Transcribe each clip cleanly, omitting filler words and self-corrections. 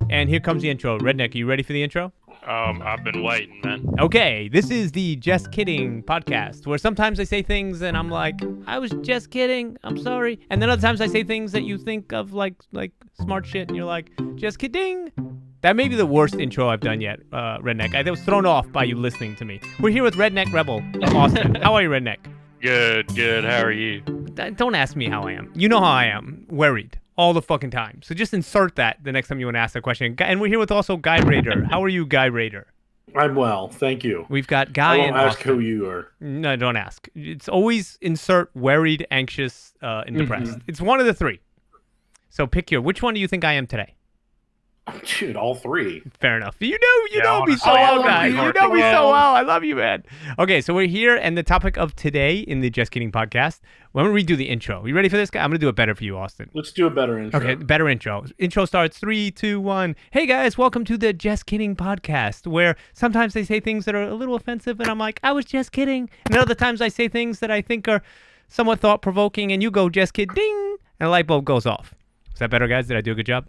And here comes the intro. Redneck, are you ready for the intro? I've been waiting, man. Okay, this is the Jeskidding podcast, where sometimes I say things and I'm like, I was just kidding, I'm sorry. And then other times I say things that you think of like smart shit, and you're like, just kidding. That may be the worst intro I've done yet, Redneck. I was thrown off by you listening to me. We're here with Redneck Rebel from Austin. How are you, Redneck? Good. How are you? Don't ask me how I am. You know how I am. Worried. All the fucking time. So just insert that the next time you want to ask a question. And we're here with also Guy Raider. How are you, Guy Raider? I'm well, thank you. We've got Guy I and won't ask Austin. who you are. No, don't ask. It's always insert worried, anxious, and depressed. It's one of the three. So pick which one do you think I am today? Dude, all three. Fair enough. You know me so honestly, well, I love guys. you. You know me so well. I love you, man. Okay, so we're here, and the topic of today in the Jeskidding podcast, when we redo the intro. You ready for this, guy? I'm going to do it better for you, Austin. Let's do a better intro. Okay, better intro. Intro starts 3, 2, 1. Hey, guys, welcome to the Jeskidding podcast, where sometimes they say things that are a little offensive, and I'm like, I was just kidding. And other times I say things that I think are somewhat thought-provoking, and you go, Jeskidding, and a light bulb goes off. Is that better, guys? Did I do a good job?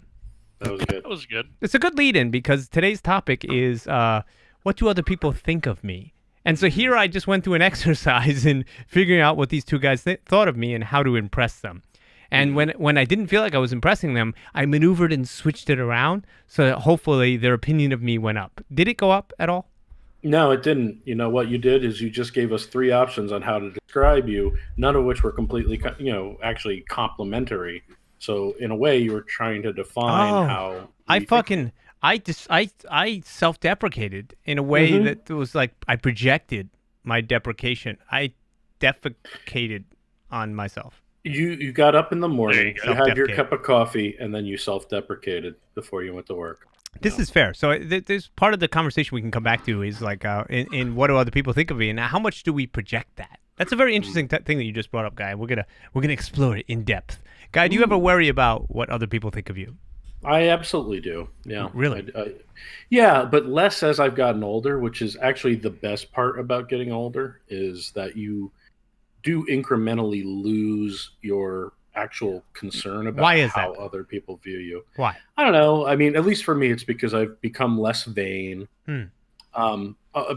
That was good. That was good. It's a good lead-in because today's topic is what do other people think of me? And so here I just went through an exercise in figuring out what these two guys thought of me and how to impress them. And when I didn't feel like I was impressing them, I maneuvered and switched it around so that hopefully their opinion of me went up. Did it go up at all? No, it didn't. You know, what you did is you just gave us three options on how to describe you, none of which were completely, actually complimentary. So in a way, you were trying to define how. I self-deprecated in a way that was like I projected my deprecation. I defecated on myself. You got up in the morning, you you had your cup of coffee, and then you self-deprecated before you went to work. This is fair. So there's part of the conversation we can come back to is like in what do other people think of me, and how much do we project that? That's a very interesting thing that you just brought up, Guy. We're gonna explore it in depth. Guy, do you ever worry about what other people think of you? I absolutely do. Yeah. Really? Yeah, but less as I've gotten older, which is actually the best part about getting older, is that you do incrementally lose your actual concern about how other people view you. Why? I don't know. I mean, at least for me, it's because I've become less vain.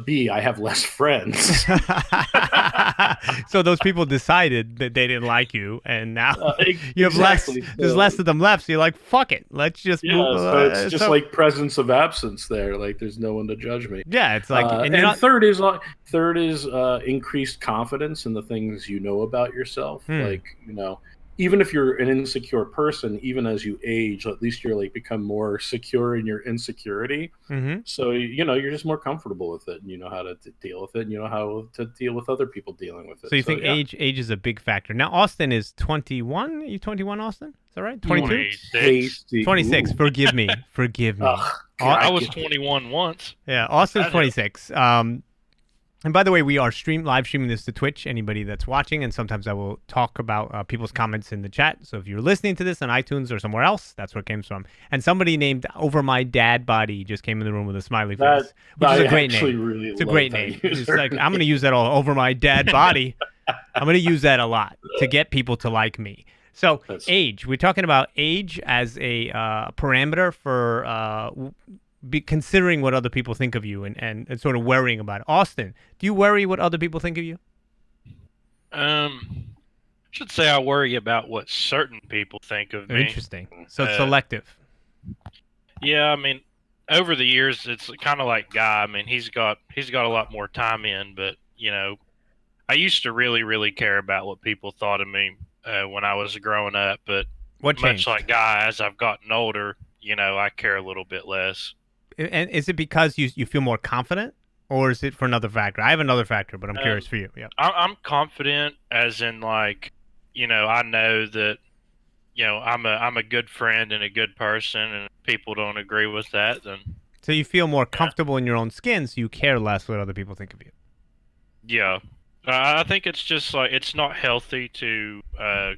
B, I have less friends. So those people decided that they didn't like you, and now you have exactly. less. There's less of them left, so you're like, fuck it, let's just move. So it's just like presence of absence there. Like there's no one to judge me. Yeah, it's like, and third is increased confidence in the things you know about yourself. Like, even if you're an insecure person, even as you age, at least you're like become more secure in your insecurity. So you're just more comfortable with it, and you know how to deal with it, and you know how to deal with other people dealing with it. So you think age is a big factor. Now Austin is 21. Are you 21, Austin? Is that right? 22? 26. Forgive me. I was 21 once. Yeah, Austin's 26. And by the way, we are live streaming this to Twitch, anybody that's watching, and sometimes I will talk about people's comments in the chat. So if you're listening to this on iTunes or somewhere else, that's where it came from. And somebody named Over My Dad Body just came in the room with a smiley face, which is a great name. Really it's a great name. It's like, I'm going to use that all over my dad body. I'm going to use that a lot to get people to like me. So age, we're talking about age as a parameter for considering what other people think of you and sort of worrying about it. Austin, do you worry what other people think of you? Should say I worry about what certain people think of me. Interesting. So it's selective. Yeah, I mean, over the years, it's kind of like Guy. I mean, he's got a lot more time in, but I used to really, really care about what people thought of me when I was growing up. But what changed? Much like Guy, as I've gotten older, I care a little bit less. And is it because you feel more confident, or is it for another factor? I have another factor, but I'm curious for you. Yeah, I'm confident, as in like, I know that, I'm a good friend and a good person, and if people don't agree with that, then. So you feel more comfortable in your own skin, so you care less what other people think of you. Yeah, I think it's just like it's not healthy to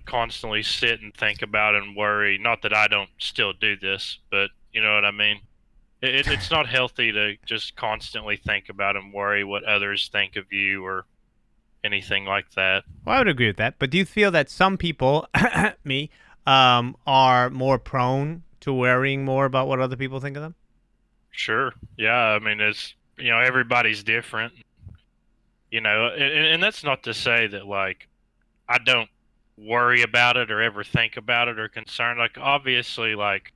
constantly sit and think about and worry. Not that I don't still do this, but you know what I mean. It's not healthy to just constantly think about and worry what others think of you or anything like that. Well, I would agree with that. But do you feel that some people, me, are more prone to worrying more about what other people think of them? Sure. Yeah. I mean, it's, everybody's different, and that's not to say that, like, I don't worry about it or ever think about it or concern. Like, obviously, like,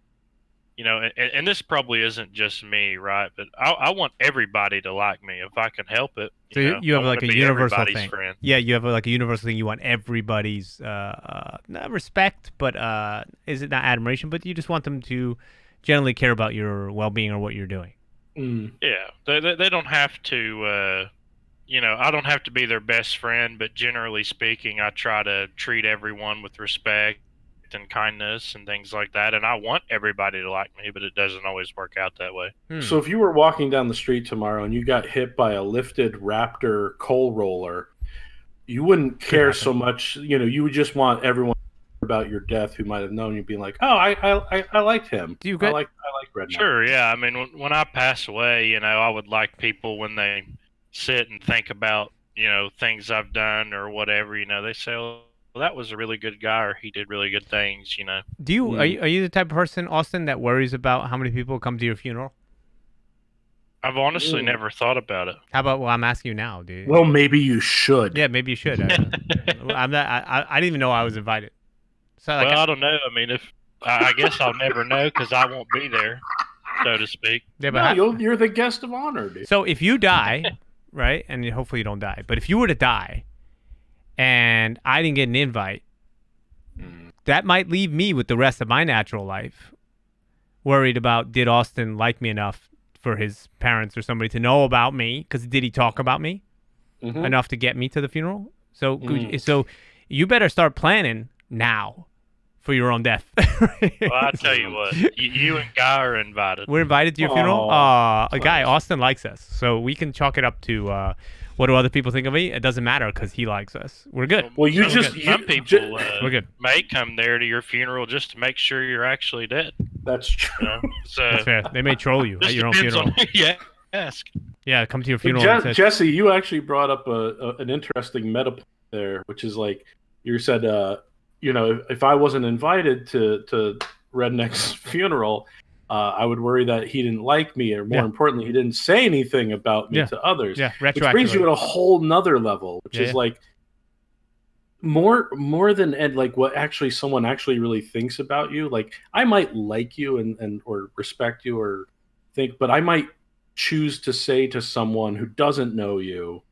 and this probably isn't just me, right? But I want everybody to like me if I can help it. So you have I like wanna a be universal everybody's thing. friend. Yeah, you have like a universal thing. You want everybody's not respect, but is it not admiration? But you just want them to generally care about your well-being or what you're doing. Yeah, they don't have to. I don't have to be their best friend, but generally speaking, I try to treat everyone with respect and kindness and things like that. And I want everybody to like me, but it doesn't always work out that way. So if you were walking down the street tomorrow and you got hit by a lifted Raptor coal roller, you wouldn't care so much. You would just want everyone about your death who might have known you being like, oh, I liked him. Do you I like Redneck. Sure, yeah. I mean, when I pass away, I would like people when they sit and think about, things I've done or whatever, they say, well, that was a really good guy or he did really good things, Do you are you the type of person, Austin, that worries about how many people come to your funeral? I've honestly never thought about it. How about, well, I'm asking you now, dude. Well, maybe you should. Yeah, maybe you should. I'm not. I didn't even know I was invited. So like, I don't know. I mean, if I guess I'll never know because I won't be there, so to speak. Yeah, but you're the guest of honor, dude. So if you die, right, and hopefully you don't die, but if you were to die, and I didn't get an invite, that might leave me with the rest of my natural life worried about, did Austin like me enough for his parents or somebody to know about me? Because did he talk about me enough to get me to the funeral? So you better start planning now for your own death. Well, I'll tell you what, you and Guy are invited. We're invited to your funeral. A guy, Austin likes us, so we can chalk it up to what do other people think of me? It doesn't matter because he likes us. We're good. Well, some people we're good. May come there to your funeral just to make sure you're actually dead. That's true. So That's fair. They may troll you at your own funeral. Ask. Yeah, come to your funeral. Jesse, you actually brought up an interesting meta point there, which is like you said, if I wasn't invited to Redneck's funeral, I would worry that he didn't like me, or more importantly, he didn't say anything about me to others. Yeah, which brings you at a whole nother level, which is like more than like what actually someone actually really thinks about you. Like I might like you and or respect you or think, but I might choose to say to someone who doesn't know you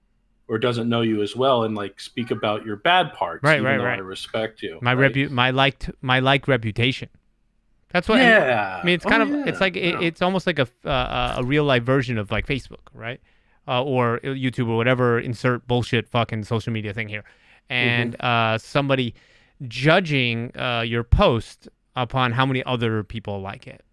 or doesn't know you as well and like speak about your bad parts, even though I respect you. My like reputation. That's what. Yeah. I mean, it's kind of. It's like it's almost like a real life version of like Facebook, right? Or YouTube or whatever. Insert bullshit fucking social media thing here, and somebody judging your post upon how many other people like it.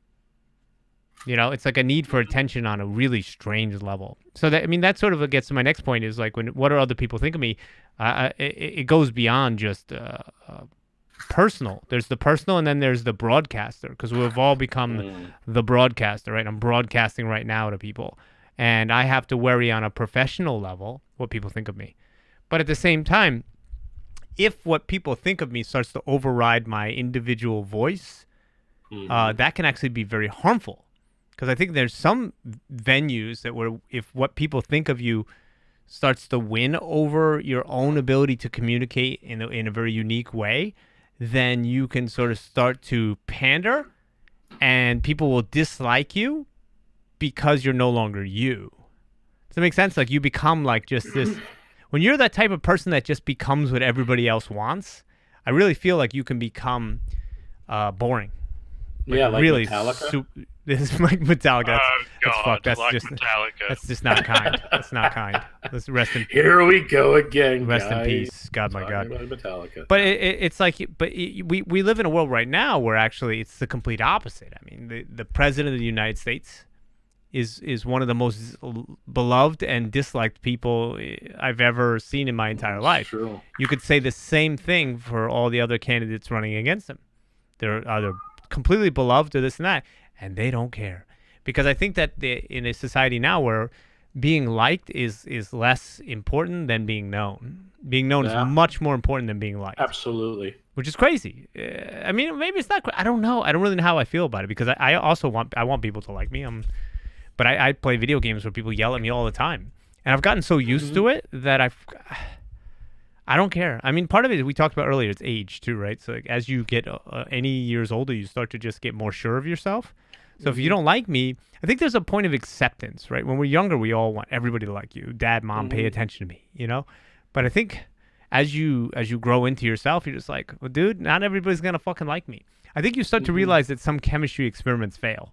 It's like a need for attention on a really strange level. So that sort of gets to my next point is like what do other people think of me? It goes beyond just personal. There's the personal, and then there's the broadcaster, because we've all become the broadcaster, right? I'm broadcasting right now to people, and I have to worry on a professional level what people think of me. But at the same time, if what people think of me starts to override my individual voice, that can actually be very harmful. Because I think there's some venues that where if what people think of you starts to win over your own ability to communicate in a very unique way, then you can sort of start to pander and people will dislike you because you're no longer you. Does that make sense? Like you become like just this. When you're that type of person that just becomes what everybody else wants, I really feel like you can become boring. Like really Metallica. This is like Metallica. That's fucked. That's like just Metallica. That's just not kind. That's not kind. Let's rest in. Here we go again. Rest guys. in peace. God, my God. Metallica. But it's like, we live in a world right now where actually it's the complete opposite. I mean, the president of the United States is one of the most beloved and disliked people I've ever seen in my entire life. True. You could say the same thing for all the other candidates running against him. They're either completely beloved or this and that, and they don't care. Because I think that in a society now where being liked is less important than being known. Being known is much more important than being liked. Absolutely. which is crazy. I mean, maybe it's not. I don't know. I don't really know how I feel about it because I also want people to like me. But I play video games where people yell at me all the time, and I've gotten so used to it that I don't care. I mean, part of it we talked about earlier. It's age too, right? So like, as you get any years older, you start to just get more sure of yourself. So if you don't like me, I think there's a point of acceptance, right? When we're younger, we all want everybody to like you. Dad, mom, pay attention to me, you know? But I think as you grow into yourself, you're just like, well, dude, not everybody's going to fucking like me. I think you start to realize that some chemistry experiments fail.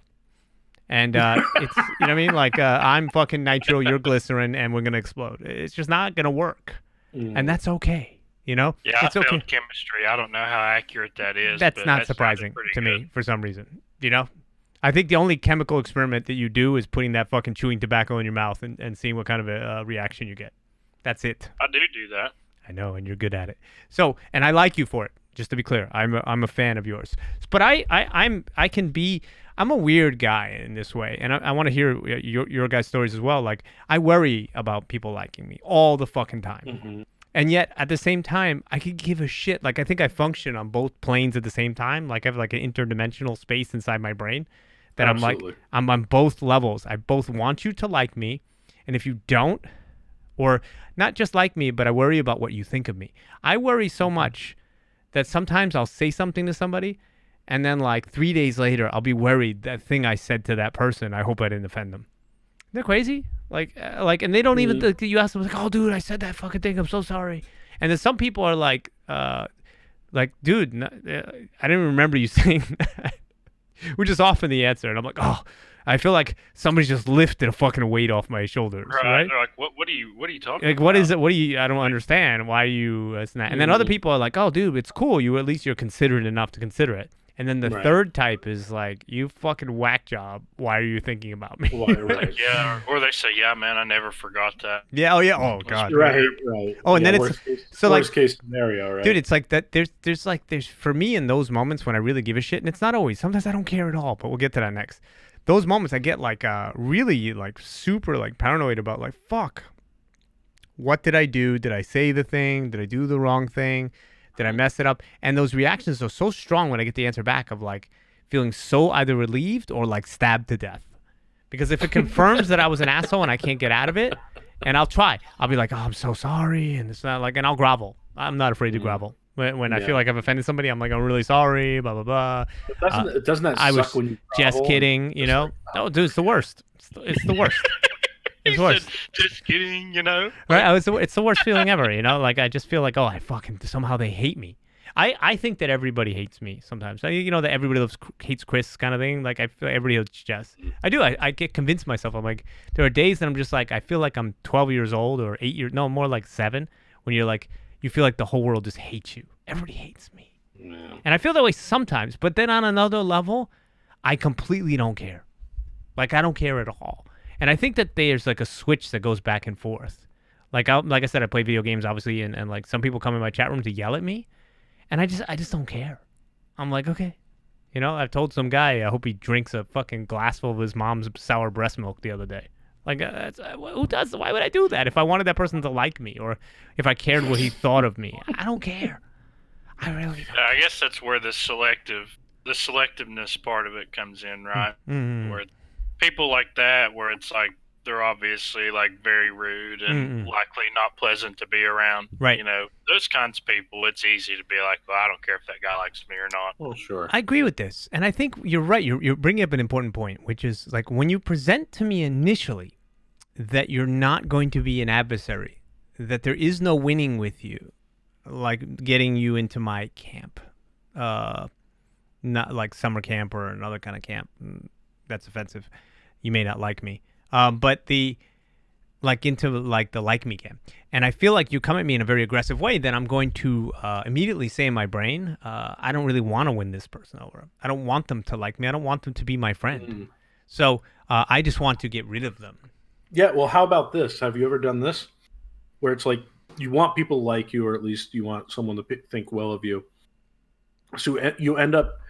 And it's, you know what I mean? Like, I'm fucking nitro, you're glycerin, and we're going to explode. It's just not going to work. And that's okay, you know? Yeah, it's I okay. failed chemistry. I don't know how accurate that is. That's but not that surprising sounded to pretty me for some reason, you know? I think the only chemical experiment that you do is putting that fucking chewing tobacco in your mouth and seeing what kind of a reaction you get. That's it. I do that. I know, and you're good at it. So, and I like you for it. Just to be clear, I'm a fan of yours. But I'm a weird guy in this way, and I want to hear your guys' stories as well. Like, I worry about people liking me all the fucking time. And yet, at the same time, I could give a shit. Like, I think I function on both planes at the same time. Like, I have like an interdimensional space inside my brain that Absolutely. I'm on both levels. I both want you to like me, and if you don't, or not just like me, but I worry about what you think of me. I worry so much that sometimes I'll say something to somebody, and then like 3 days later, I'll be worried that thing I said to that person, I hope I didn't offend them. They're crazy. Like, and they don't even, you ask them, like, oh, dude, I said that fucking thing. I'm so sorry. And then some people are like, dude, I didn't remember you saying that. Which is often the answer. And I'm like, oh, I feel like somebody just lifted a fucking weight off my shoulders. Right? They're like, what are you talking like, about? what is it? What do you, I don't understand. Why you, it's not. And then other people are like, oh, dude, it's cool. At least you're considerate enough to consider it. And then the third type is like, you fucking whack job. Why are you thinking about me? Yeah, or they say, yeah, man, I never forgot that. Yeah, oh yeah, oh god. Right. Oh, and then it's worst case scenario, right? Dude, it's like that. There's for me in those moments when I really give a shit, and it's not always. Sometimes I don't care at all, but we'll get to that next. Those moments I get like really like super like paranoid about like fuck. What did I do? Did I say the thing? Did I do the wrong thing? Did I mess it up? And those reactions are so strong when I get the answer back of like feeling so either relieved or like stabbed to death. Because if it confirms that I was an asshole and I can't get out of it, and I'll try. I'll be like, oh, I'm so sorry. And it's not like, and I'll grovel. I'm not afraid to grovel. When I feel like I've offended somebody, I'm like, I'm really sorry, blah, blah, blah. Doesn't that suck when you grovel? Jeskidding, you know? No, dude, it's the worst. It's the worst. It's worse. Just kidding, you know? Right? It's the worst feeling ever, you know? Like, I just feel like, oh, I fucking, somehow they hate me. I think that everybody hates me sometimes. You know, that everybody hates Chris kind of thing. Like, I feel like everybody hates Jess. I do. I get convinced myself. I'm like, there are days that I'm just like, I feel like I'm 12 years old or 8 years, no, more like 7, when you're like, you feel like the whole world just hates you. Everybody hates me. Yeah. And I feel that way sometimes. But then on another level, I completely don't care. Like, I don't care at all. And I think that there's like a switch that goes back and forth. Like I said, I play video games, obviously, and like some people come in my chat room to yell at me. And I just don't care. I'm like, okay. You know, I've told some guy, I hope he drinks a fucking glassful of his mom's sour breast milk the other day. Like, who does? Why would I do that? If I wanted that person to like me, or if I cared what he thought of me, I don't care. I really don't. I guess that's where the selectiveness part of it comes in, right? Mm-hmm. Where people like that, where it's like they're obviously like very rude and likely not pleasant to be around. Right. You know, those kinds of people, it's easy to be like, well, I don't care if that guy likes me or not. Well, sure. I agree with this. And I think you're right. You're bringing up an important point, which is like when you present to me initially that you're not going to be an adversary, that there is no winning with you, like getting you into my camp, not like summer camp or another kind of camp. That's offensive. You may not like me. But into the like me camp. And I feel like you come at me in a very aggressive way, then I'm going to immediately say in my brain, I don't really want to win this person over. I don't want them to like me. I don't want them to be my friend. So I just want to get rid of them. Yeah, well, how about this? Have you ever done this? Where it's like you want people to like you, or at least you want someone to think well of you. So you end up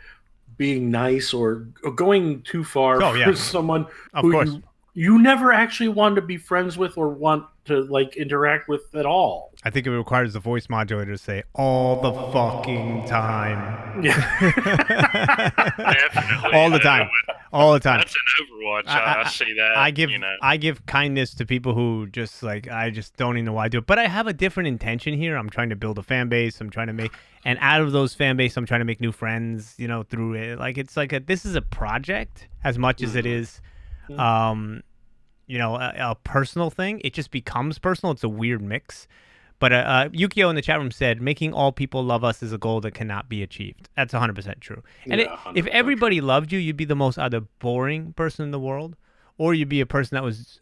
being nice or going too far for someone who you you never actually want to be friends with or want to like interact with at all. I think it requires the voice modulator to say all the fucking time. Yeah. Definitely. All the time. All the time. That's an Overwatch. I see that. I give kindness to people who just like, I just don't even know why I do it. But I have a different intention here. I'm trying to build a fan base. I'm trying to make, and out of those fan base, I'm trying to make new friends, through it. Like, it's like this is a project as much as it is, a personal thing. It just becomes personal. It's a weird mix. But Yukio in the chat room said, making all people love us is a goal that cannot be achieved. That's 100% true. And if everybody loved you, you'd be the most either boring person in the world, or you'd be a person that was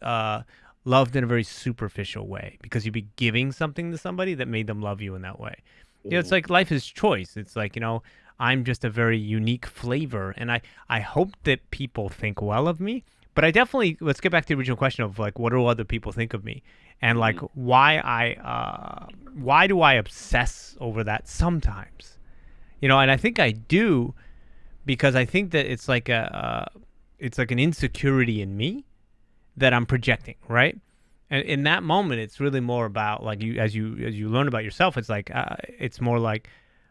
loved in a very superficial way, because you'd be giving something to somebody that made them love you in that way. It's like life is choice. It's like, I'm just a very unique flavor, and I hope that people think well of me. But I definitely, let's get back to the original question of like, what do other people think of me? And like, why do I obsess over that sometimes? And I think I do, because I think that it's like it's like an insecurity in me that I'm projecting, right? And in that moment, it's really more about like as you learn about yourself, it's like it's more like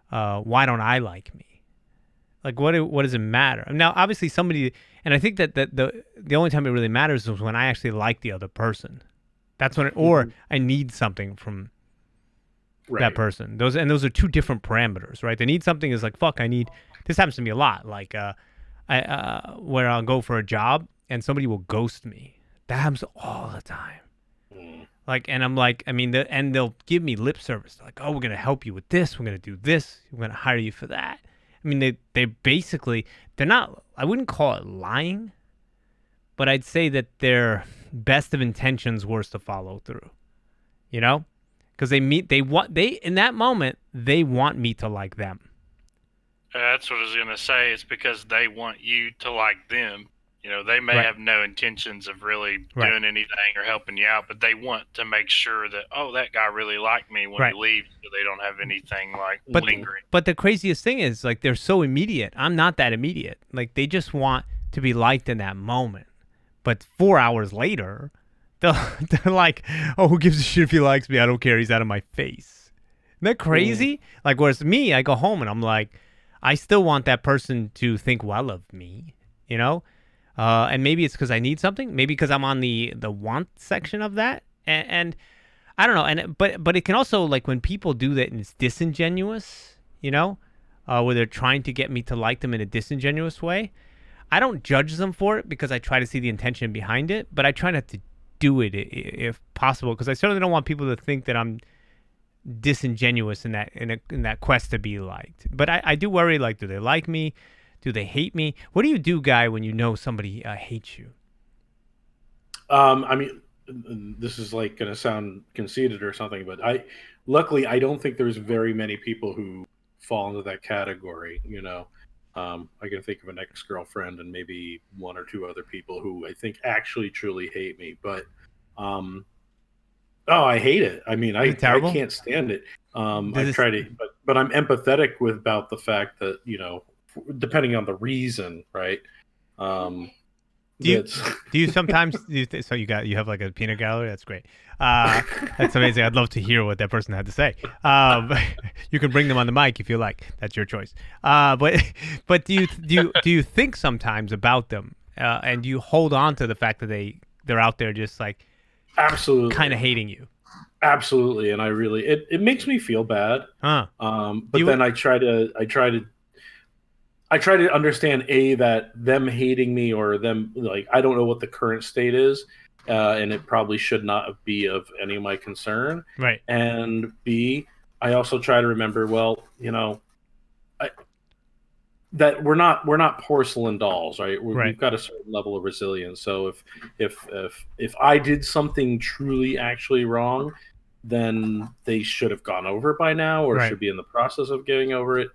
why don't I like me? Like, what does it matter? Now, obviously, somebody, and I think that the only time it really matters is when I actually like the other person. That's when, or I need something from that person. Those are two different parameters, right? The need something is like, fuck, this happens to me a lot. Like, where I'll go for a job and somebody will ghost me. That happens all the time. Like, and I'm like, and they'll give me lip service. They're like, oh, we're going to help you with this. We're going to do this. We're going to hire you for that. They basically, they're not, I wouldn't call it lying, but I'd say that their best of intentions, worst to follow through, because in that moment, they want me to like them. That's what I was going to say. It's because they want you to like them. They may have no intentions of really doing anything or helping you out, but they want to make sure that, oh, that guy really liked me when he leaves, so they don't have anything like lingering. But the craziest thing is, like, they're so immediate. I'm not that immediate. Like, they just want to be liked in that moment. But 4 hours later, they're like, oh, who gives a shit if he likes me? I don't care. He's out of my face. Isn't that crazy? Like, whereas me, I go home and I'm like, I still want that person to think well of me, and maybe it's because I need something. Maybe because I'm on the want section of that, and I don't know. But it can also, like, when people do that and it's disingenuous, where they're trying to get me to like them in a disingenuous way. I don't judge them for it because I try to see the intention behind it, but I try not to do it if possible, because I certainly don't want people to think that I'm disingenuous in that quest to be liked. But I do worry, like, do they like me? Do they hate me? What do you do, Guy, when you know somebody hates you? This is like going to sound conceited or something, but luckily I don't think there's very many people who fall into that category. I can think of an ex-girlfriend and maybe one or two other people who I think actually truly hate me. But I hate it. I can't stand it. I try to, but I'm empathetic about the fact that depending on the reason, right? Do you sometimes so you have like a peanut gallery? That's great. That's amazing. I'd love to hear what that person had to say. You can bring them on the mic if you like. That's your choice. But do you think sometimes about them, and do you hold on to the fact that they're out there just like absolutely kind of hating you? Absolutely, and I really it makes me feel bad. But then I try to understand that them hating me or them, like, I don't know what the current state is, and it probably should not be of any of my concern. Right. And B, I also try to remember, that we're not porcelain dolls, right? We've got a certain level of resilience. So if I did something truly actually wrong, then they should have gone over it by now, or should be in the process of getting over it.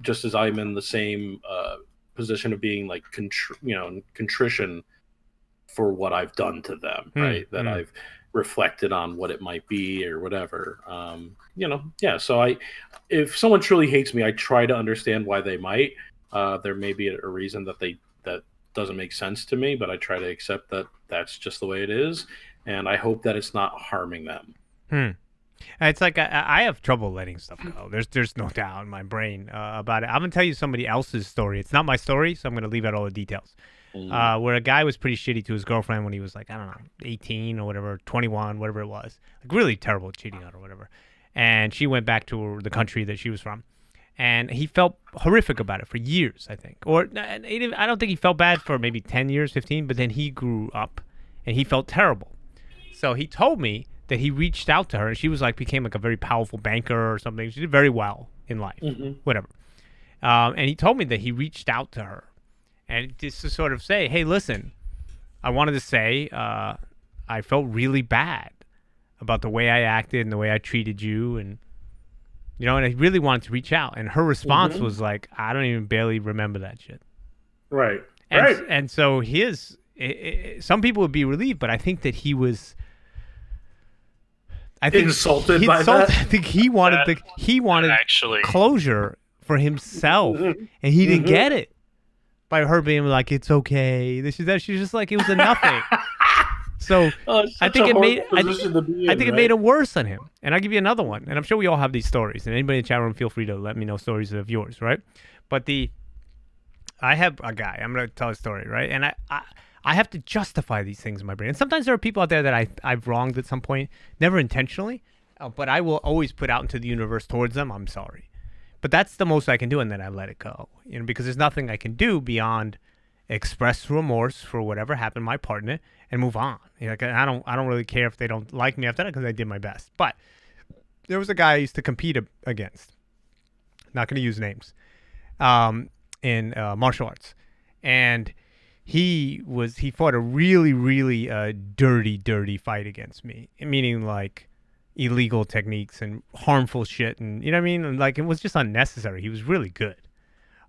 Just as I'm in the same position of being like contrition for what I've done to them, right? That I've reflected on what it might be or whatever. So if someone truly hates me, I try to understand why they might. There may be a reason that doesn't make sense to me, but I try to accept that that's just the way it is, and I hope that it's not harming them. It's like I have trouble letting stuff go. There's no doubt in my brain about it. I'm gonna tell you somebody else's story. It's not my story, so I'm gonna leave out all the details. Where a guy was pretty shitty to his girlfriend when he was like, I don't know, 18 or whatever, 21, whatever it was, like really terrible, cheating on her or whatever. And she went back to the country that she was from, and he felt horrific about it for years, I think. Or I don't think he felt bad for maybe 10 years, 15, but then he grew up and he felt terrible. So he told me that he reached out to her, and she was like, became like a very powerful banker or something. She did very well in life, whatever. And he told me that he reached out to her, and just to sort of say, hey, listen, I wanted to say I felt really bad about the way I acted and the way I treated you, and and I really wanted to reach out. And her response was like, I don't even barely remember that shit. Right. And so some people would be relieved, but I think that he was. I think insulted by that. I think he wanted actually closure for himself, and he didn't get it by her being like, "It's okay." This is that. She's just like, it was a nothing. So I think it made it made it worse on him. And I'll give you another one, and I'm sure we all have these stories. And anybody in the chat room, feel free to let me know stories of yours, right? But I have a guy. I'm gonna tell a story, right? And I have to justify these things in my brain. And sometimes there are people out there that I've wronged at some point, never intentionally, but I will always put out into the universe towards them, I'm sorry. But that's the most I can do, and then I let it go. Because there's nothing I can do beyond express remorse for whatever happened to my partner and move on. I don't really care if they don't like me after that, because I did my best. But there was a guy I used to compete against. Not going to use names. In martial arts. And he fought a really, really dirty fight against me, meaning like illegal techniques and harmful shit, and you know what I mean? And like, it was just unnecessary. He was really good.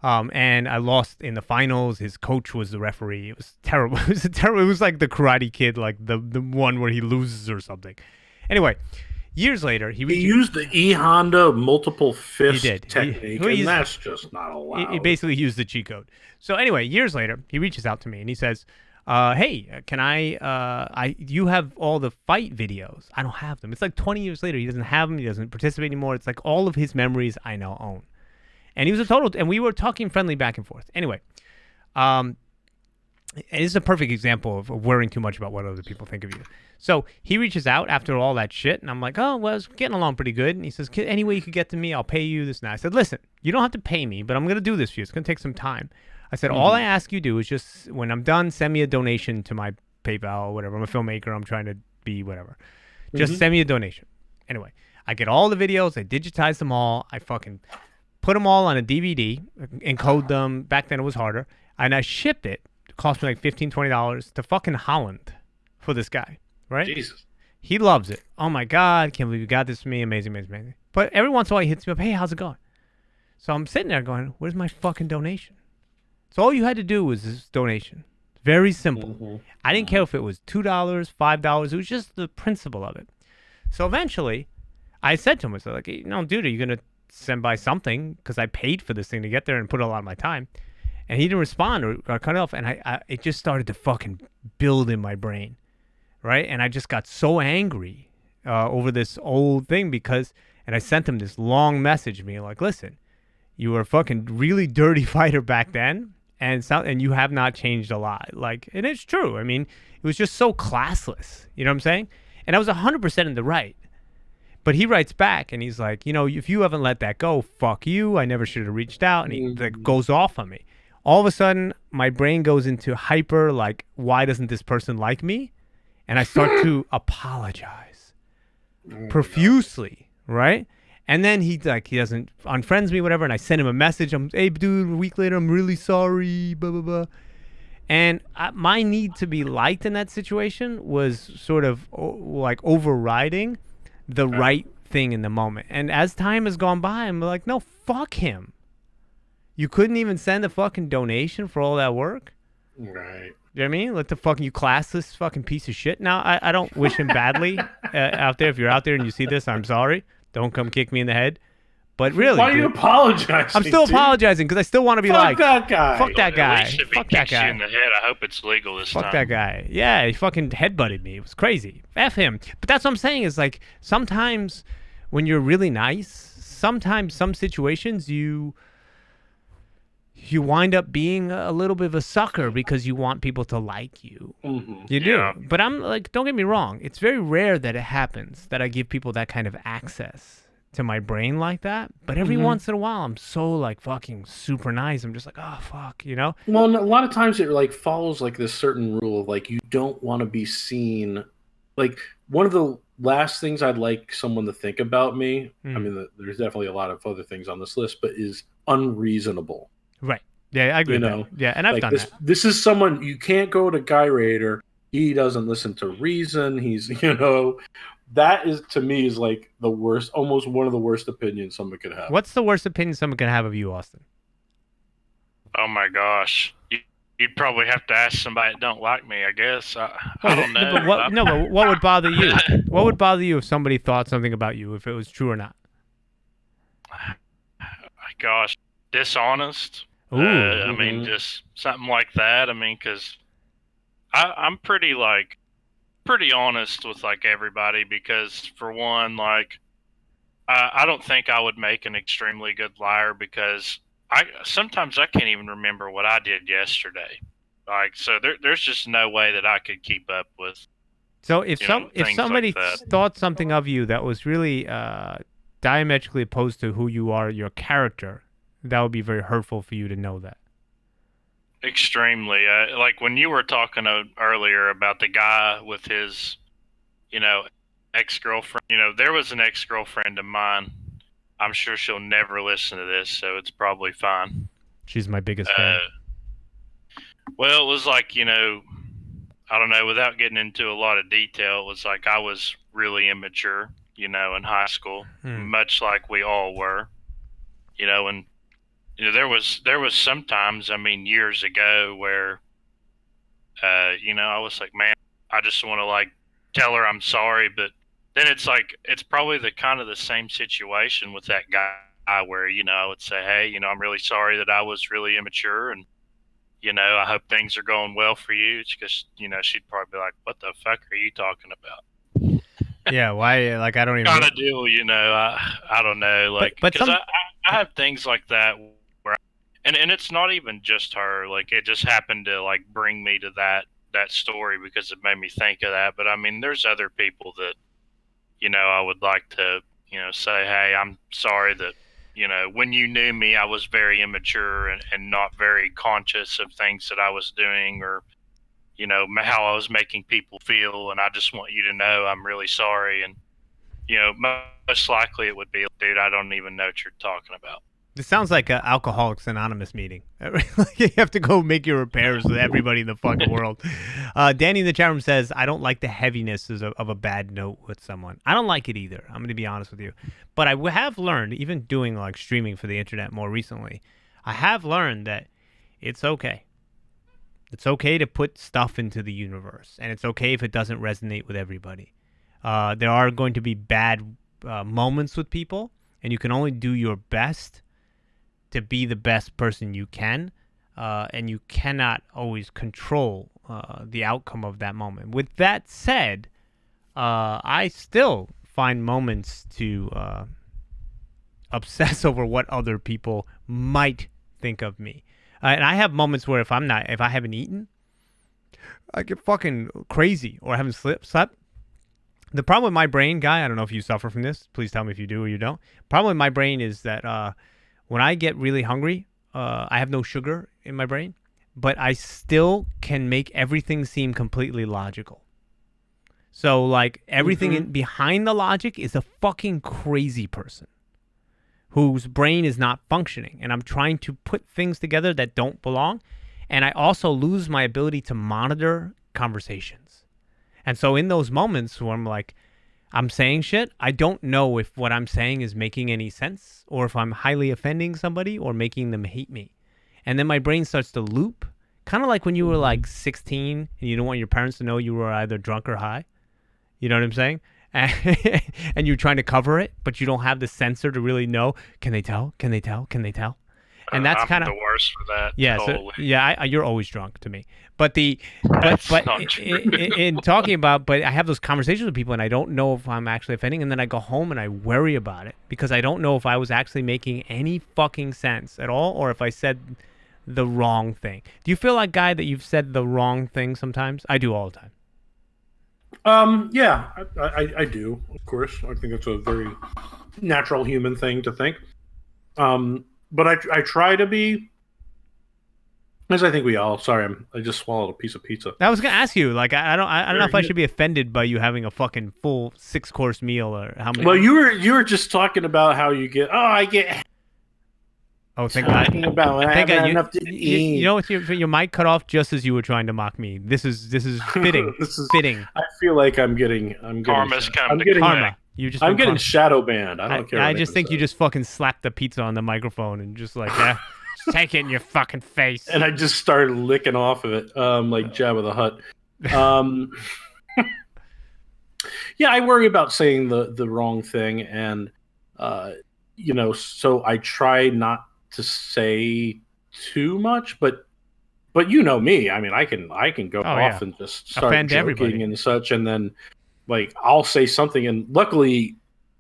And I lost in the finals. His coach was the referee. It was terrible. It was like the Karate Kid, like the one where he loses or something. Anyway, years later, he used the E Honda multiple fist technique, and that's just not allowed. He basically used the cheat code. So anyway, years later, he reaches out to me and he says, "Hey, can you have all the fight videos? I don't have them." It's like 20 years later, he doesn't have them. He doesn't participate anymore. It's like all of his memories I now own. And he was and we were talking friendly back and forth. Anyway, it is a perfect example of worrying too much about what other people think of you. So he reaches out after all that shit, and I'm like, oh, well, it's getting along pretty good. And he says, any way you could get to me, I'll pay you this and that. I said, listen, you don't have to pay me, but I'm going to do this for you. It's going to take some time. I said, all I ask you to do is just, when I'm done, send me a donation to my PayPal or whatever. I'm a filmmaker. I'm trying to be whatever. Just send me a donation. Anyway, I get all the videos. I digitize them all. I fucking put them all on a DVD, encode them. Back then it was harder. And I shipped it. It cost me like $15, $20 to fucking Holland for this guy, right? Jesus. He loves it. Oh my God, can't believe you got this for me. Amazing, amazing, amazing. But every once in a while he hits me up, hey, how's it going? So I'm sitting there going, where's my fucking donation? So all you had to do was this donation. Very simple. I didn't care if it was $2, $5. It was just the principle of it. So eventually I said to him, I said, like, dude, are you going to send by something? Because I paid for this thing to get there and put a lot of my time. And he didn't respond or cut it off. And it just started to fucking build in my brain. Right? And I just got so angry over this old thing and I sent him this long message being like, listen, you were a fucking really dirty fighter back then. And you have not changed a lot. Like, and it's true. I mean, it was just so classless. You know what I'm saying? And I was 100% in the right. But he writes back and he's like, if you haven't let that go, fuck you. I never should have reached out. And he like goes off on me. All of a sudden, my brain goes into hyper, like, why doesn't this person like me? And I start to apologize profusely, right? And then he doesn't unfriends me, whatever. And I send him a message. Hey, dude, a week later, I'm really sorry, blah, blah, blah. And my need to be liked in that situation was sort of like overriding the right thing in the moment. And as time has gone by, I'm like, no, fuck him. You couldn't even send a fucking donation for all that work? Right. You know what I mean? Let the fucking, you classless fucking piece of shit. Now, I don't wish him badly out there. If you're out there and you see this, I'm sorry. Don't come kick me in the head. But really, why are you dude, apologizing? I'm still dude? apologizing because I still want to be Fuck like, that guy. fuck that guy. At least if he Fuck that kicks you guy. in the head, I hope it's legal this time. Fuck that guy. Yeah, he fucking headbutted me. It was crazy. F him. But that's what I'm saying is like sometimes when you're really nice, sometimes some situations you wind up being a little bit of a sucker because you want people to like you. Mm-hmm. You do. Yeah. But I'm like, don't get me wrong. It's very rare that it happens that I give people that kind of access to my brain like that. But every once in a while, I'm so like fucking super nice. I'm just like, oh, fuck, you know? Well, and a lot of times it like follows like this certain rule of like you don't want to be seen. Like one of the last things I'd like someone to think about me. I mean, there's definitely a lot of other things on this list, but is unreasonable. Right. Yeah, I agree with that. Yeah, and I've like done this, that. This is someone you can't go to Guy Raider. He doesn't listen to reason. He's, that is to me is like the worst, almost one of the worst opinions someone could have. What's the worst opinion someone can have of you, Austin? Oh my gosh. You'd probably have to ask somebody that don't like me, I guess. I don't know. But what would bother you? What would bother you if somebody thought something about you, if it was true or not? Gosh, dishonest. Ooh. I mean, just something like that. I mean, because I'm pretty honest with like everybody because for one, like I don't think I would make an extremely good liar because sometimes I can't even remember what I did yesterday. Like, so there's just no way that I could keep up with. So if somebody like thought something of you that was really diametrically opposed to who you are, your character, that would be very hurtful for you to know that. Extremely. Like when you were talking earlier about the guy with his, ex-girlfriend. There was an ex-girlfriend of mine. I'm sure she'll never listen to this, so it's probably fine. She's my biggest fan. Well, it was like, I don't know, without getting into a lot of detail, it was like I was really immature, in high school, much like we all were, and there was sometimes, I mean, years ago where, I was like, man, I just want to like tell her I'm sorry, but then it's like it's probably the kind of the same situation with that guy where I would say, hey, I'm really sorry that I was really immature, and I hope things are going well for you. It's because she'd probably be like, what the fuck are you talking about? Yeah, why? Like I don't even kind of deal, I don't know, like because I have things like that where, and it's not even just her. Like it just happened to like bring me to that story because it made me think of that. But I mean, there's other people that I would like to say, hey, I'm sorry that when you knew me, I was very immature and not very conscious of things that I was doing or how I was making people feel, and I just want you to know I'm really sorry. And most likely it would be, dude, I don't even know what you're talking about. This sounds like an Alcoholics Anonymous meeting. You have to go make your repairs with everybody in the fucking world. Danny in the chat room says, I don't like the heaviness of a bad note with someone. I don't like it either. I'm going to be honest with you. But I have learned, even doing like streaming for the internet more recently, I have learned that it's okay. It's okay to put stuff into the universe. And it's okay if it doesn't resonate with everybody. There are going to be bad moments with people. And you can only do your best to be the best person you can, and you cannot always control the outcome of that moment. With that said, I still find moments to obsess over what other people might think of me. And I have moments where if I haven't eaten, I get fucking crazy, or I haven't slept. The problem with my brain, Guy, I don't know if you suffer from this. Please tell me if you do or you don't. Problem with my brain is that when I get really hungry, I have no sugar in my brain, but I still can make everything seem completely logical. So, like, everything behind the logic is a fucking crazy person whose brain is not functioning. And I'm trying to put things together that don't belong. And I also lose my ability to monitor conversations. And so in those moments where I'm like, I'm saying shit, I don't know if what I'm saying is making any sense or if I'm highly offending somebody or making them hate me. And then my brain starts to loop, kind of like when you were like 16 and you don't want your parents to know you were either drunk or high. You know what I'm saying? and you're trying to cover it, but you don't have the sensor to really know. Can they tell? Can they tell? Can they tell? And that's I'm kind of the worst for that. yeah. Totally. So yeah, you're always drunk to me. But That's but not true. in talking about, but I have those conversations with people, and I don't know if I'm actually offending, and then I go home and I worry about it because I don't know if I was actually making any fucking sense at all, or if I said the wrong thing. Do you feel like, Guy, that you've said the wrong thing sometimes? I do all the time. Yeah, I do, of course. I think it's a very natural human thing to think. But I try to be, as I think we all. Sorry, I just swallowed a piece of pizza. I was gonna ask you, like, I don't know if I should be offended by you having a fucking full 6-course meal or how many. Well, you were just talking about how you get. Oh, I get. Oh, thank God. Talking about when I Thank haven't God. had enough to eat. You know what? Your mic cut off just as you were trying to mock me. This is fitting. This is fitting. I feel like I'm getting. Karma's I'm come to getting. Karma. You just. I'm been getting shadow banned. I don't care. I what just anyone think you says. just fucking slapped the pizza on the microphone and just like, yeah, just take it in your fucking face. And I just started licking off of it, like Jabba the Hutt. Yeah, I worry about saying the wrong thing, and so I try not to say too much, but you know me. I mean, I can go off and just start offend joking everybody and such, and then like I'll say something, and luckily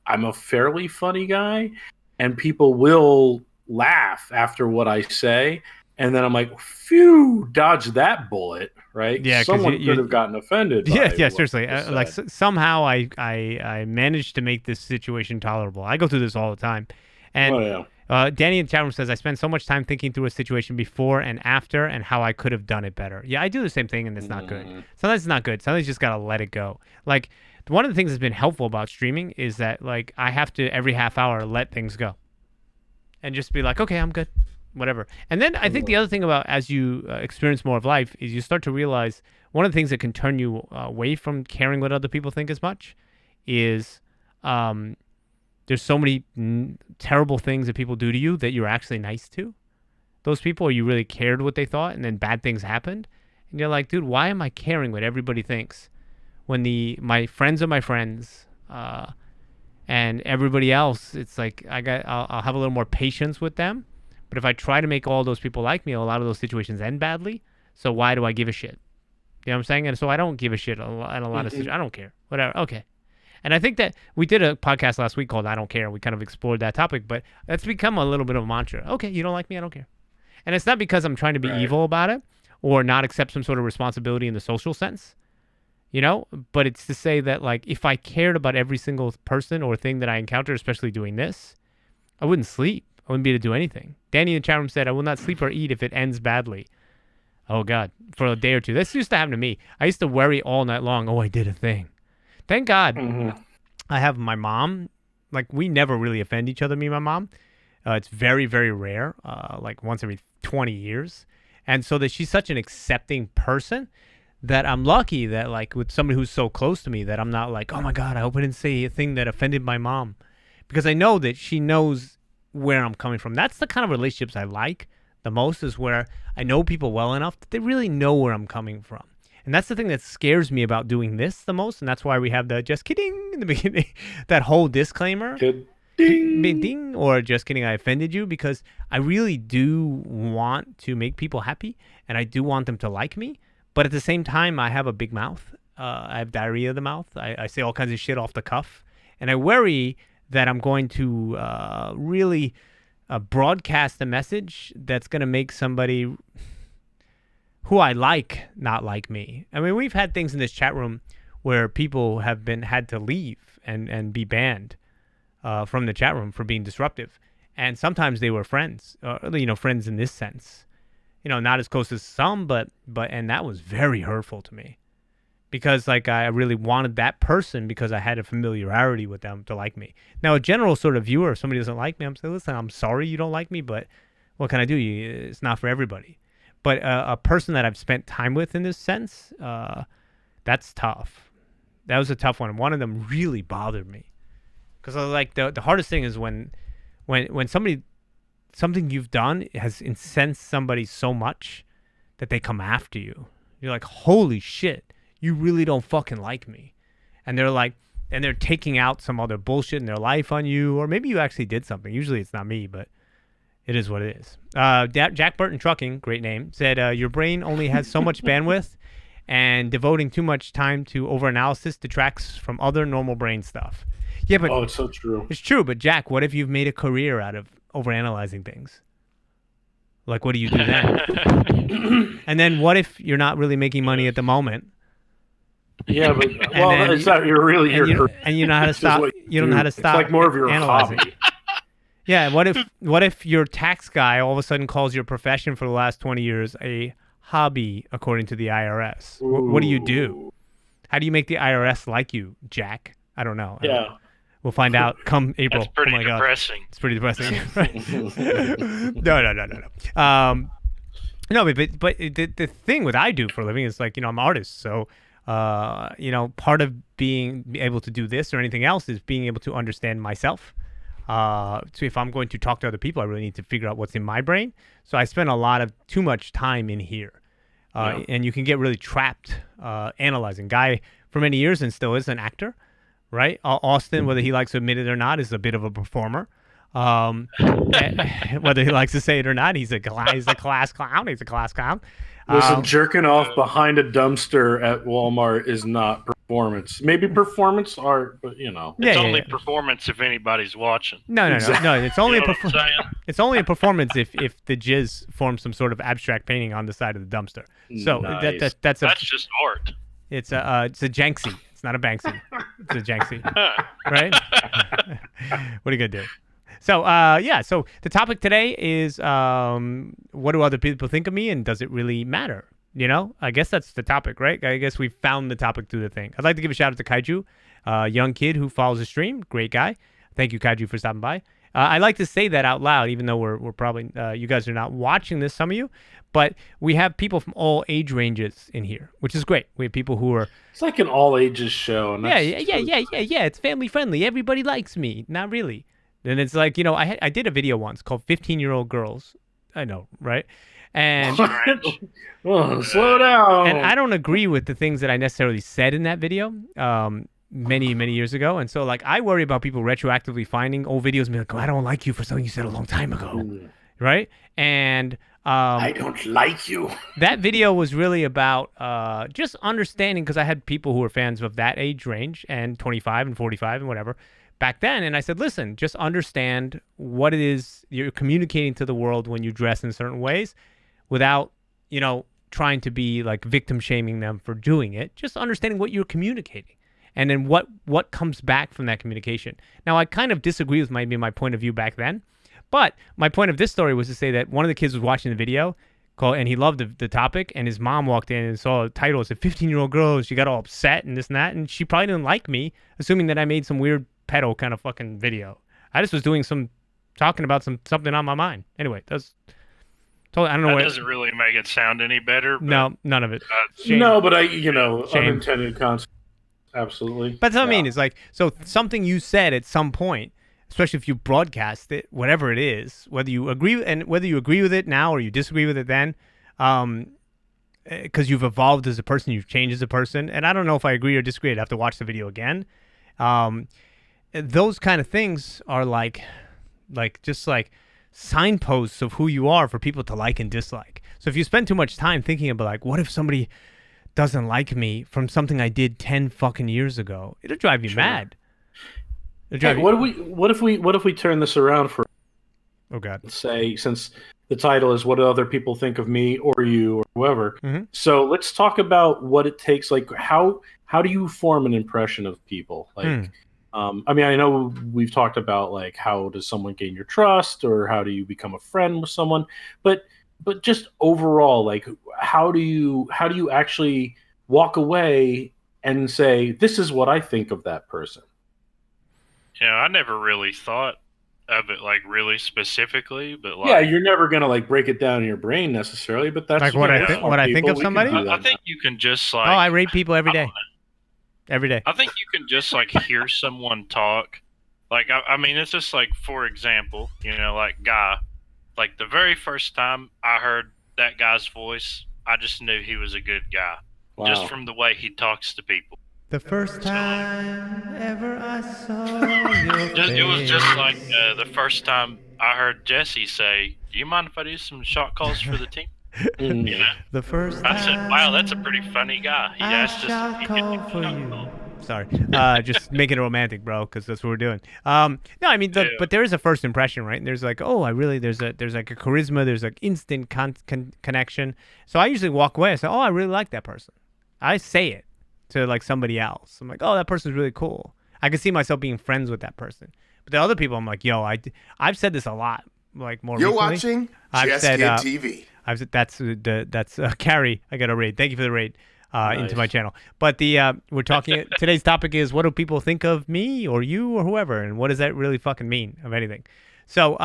I'm a fairly funny guy, and people will laugh after what I say, and then I'm like, phew, dodge that bullet, right? Yeah, 'cause someone you could have gotten offended. Yeah, by yeah, what seriously. I Like said. somehow I managed to make this situation tolerable. I go through this all the time, and Oh, yeah. Danny in the chat room says I spend so much time thinking through a situation before and after and how I could have done it better. Yeah, I do the same thing, and it's not good. Sometimes it's not good. Sometimes you just gotta let it go. Like one of the things that's been helpful about streaming is that like I have to every half hour let things go, and just be like, okay, I'm good, whatever. And then I think the other thing about as you experience more of life is you start to realize one of the things that can turn you away from caring what other people think as much is there's so many terrible things that people do to you that you're actually nice to those people, or you really cared what they thought, and then bad things happened, and you're like, dude, why am I caring what everybody thinks when my friends are my friends, and everybody else, it's like I'll have a little more patience with them. But if I try to make all those people like me, a lot of those situations end badly. So why do I give a shit? You know what I'm saying? And so I don't give a shit in a lot of situations. I don't care. Whatever. Okay. And I think that we did a podcast last week called I Don't Care. We kind of explored that topic, but that's become a little bit of a mantra. Okay, you don't like me, I don't care. And it's not because I'm trying to be evil about it or not accept some sort of responsibility in the social sense, but it's to say that like if I cared about every single person or thing that I encounter, especially doing this, I wouldn't sleep. I wouldn't be able to do anything. Danny in the chat room said, I will not sleep or eat if it ends badly. Oh, God, for a day or two. This used to happen to me. I used to worry all night long. Oh, I did a thing. Thank God I have my mom. Like, we never really offend each other, me and my mom. It's very, very rare, like once every 20 years. And so that she's such an accepting person that I'm lucky that, like, with somebody who's so close to me that I'm not like, oh, my God, I hope I didn't say a thing that offended my mom. Because I know that she knows where I'm coming from. That's the kind of relationships I like the most, is where I know people well enough that they really know where I'm coming from. And that's the thing that scares me about doing this the most, and that's why we have the just kidding in the beginning, that whole disclaimer. Ding. Ding, or just kidding, I offended you, because I really do want to make people happy, and I do want them to like me, but at the same time, I have a big mouth. I have diarrhea of the mouth. I say all kinds of shit off the cuff, and I worry that I'm going to really broadcast a message that's going to make somebody who I like not like me. I mean, we've had things in this chat room where people have had to leave and be banned from the chat room for being disruptive. And sometimes they were friends, friends in this sense. Not as close as some, but and that was very hurtful to me. Because like I really wanted that person because I had a familiarity with them to like me. Now, a general sort of viewer, if somebody doesn't like me, I'm saying, listen, I'm sorry you don't like me, but what can I do? It's not for everybody. But a person that I've spent time with in this sense, that's tough. That was a tough one. And one of them really bothered me. Because I was like, the hardest thing is when something you've done has incensed somebody so much that they come after you. You're like, holy shit. You really don't fucking like me. And they're like, and they're taking out some other bullshit in their life on you, or maybe you actually did something. Usually it's not me, but it is what it is. Jack Burton Trucking, great name, said your brain only has so much bandwidth, and devoting too much time to overanalysis detracts from other normal brain stuff. Yeah, but it's so true. It's true, but Jack, what if you've made a career out of overanalyzing things? Like, what do you do then? And then what if you're not really making money at the moment? Yeah, but it's not. You're really and you know how to stop. You don't know how to stop. It's like more of your analyzing. hobby. Yeah. What if your tax guy all of a sudden calls your profession for the last 20 years a hobby, according to the IRS? What do you do? How do you make the IRS like you, Jack? I don't know. Yeah. We'll find out come April. That's pretty depressing. God. It's pretty depressing. No. No, but the thing what I do for a living is like, I'm an artist. So, part of being able to do this or anything else is being able to understand myself. So if I'm going to talk to other people, I really need to figure out what's in my brain. So I spend too much time in here. And you can get really trapped analyzing. Guy for many years and still is an actor. Right? Austin, whether he likes to admit it or not, is a bit of a performer. Whether he likes to say it or not, he's a class clown. He's a class clown. Listen, jerking off behind a dumpster at Walmart is not performance. Maybe performance art, but It's only performance if anybody's watching. No. It's only it's only a performance if the jizz forms some sort of abstract painting on the side of the dumpster. So nice. that's just art. It's a Janksy. It's not a Banksy. It's a Janksy. Right? What are you gonna do? So so the topic today is what do other people think of me, and does it really matter? I guess that's the topic, right? I guess we found the topic through the thing. I'd like to give a shout out to Kaiju, young kid who follows the stream. Great guy. Thank you, Kaiju, for stopping by. I like to say that out loud, even though we're probably you guys are not watching this, some of you, but we have people from all age ranges in here, which is great. We have people who are. It's like an all ages show. And yeah. It's family friendly. Everybody likes me. Not really. And it's like, I did a video once called 15-Year-Old Girls. I know, right? And slow down. And I don't agree with the things that I necessarily said in that video many, many years ago. And so, I worry about people retroactively finding old videos and be like, I don't like you for something you said a long time ago. Right? And I don't like you. That video was really about just understanding, because I had people who were fans of that age range and 25 and 45 and whatever back then. And I said, listen, just understand what it is you're communicating to the world when you dress in certain ways without, trying to be like victim shaming them for doing it. Just understanding what you're communicating and then what comes back from that communication. Now, I kind of disagree with my point of view back then. But my point of this story was to say that one of the kids was watching the video, and he loved the topic, and his mom walked in and saw a title. It said 15-Year-Old Girls. She got all upset and this and that, and she probably didn't like me, assuming that I made some weird pedo kind of fucking video. I just was talking about something on my mind. Anyway, that's totally. I don't know. That doesn't really make it sound any better. But, no, none of it. No, but unintended consequences. Absolutely. But that's what I mean. It's like, so something you said at some point, especially if you broadcast it, whatever it is, whether you agree with it now or you disagree with it then, because you've evolved as a person, you've changed as a person. And I don't know if I agree or disagree. I'd have to watch the video again. Those kind of things are like signposts of who you are for people to like and dislike. So if you spend too much time thinking about like, what if somebody doesn't like me from something I did 10 fucking years ago, it'll drive you mad. Hey, what if we turn this around for? Oh God. Say, since the title is "What do other people think of me or you or whoever?" Mm-hmm. So let's talk about what it takes. Like, how do you form an impression of people? Like, I mean, I know we've talked about like how does someone gain your trust, or how do you become a friend with someone, but just overall, like, how do you actually walk away and say, this is what I think of that person? I never really thought of it like really specifically, but like, yeah, you're never gonna like break it down in your brain necessarily, but that's like what I think of somebody. I think you can just like. Oh, I rate people every day. Every day. I think you can just like hear someone talk. Like I mean, it's just like, for example, like Guy. Like the very first time I heard that guy's voice, I just knew he was a good guy, just from the way he talks to people. The first time ever I saw your face. It was just like the first time I heard Jesse say, "Do you mind if I do some shot calls for the team?" You know, The first I said, "Wow, that's a pretty funny guy." He I asked us shot if he could call do a for shot you. call. Sorry, just making it romantic, bro, because that's what we're doing. No, I mean, Yeah. but there is a first impression, right? And there's like, oh, there's like a charisma, there's like instant connection. So I usually walk away. I say, oh, I really like that person. I say it to like somebody else. I'm like, oh, that person's really cool. I can see myself being friends with that person. But the other people, I'm like, yo, I've said this a lot, like more You're recently. watching I've said, Jeskid TV. I've said that's Carrie. I got a raid. Thank you for the raid. Nice. Into my channel. But we're talking, today's topic is, what do people think of me or you or whoever? And what does that really fucking mean of anything? So,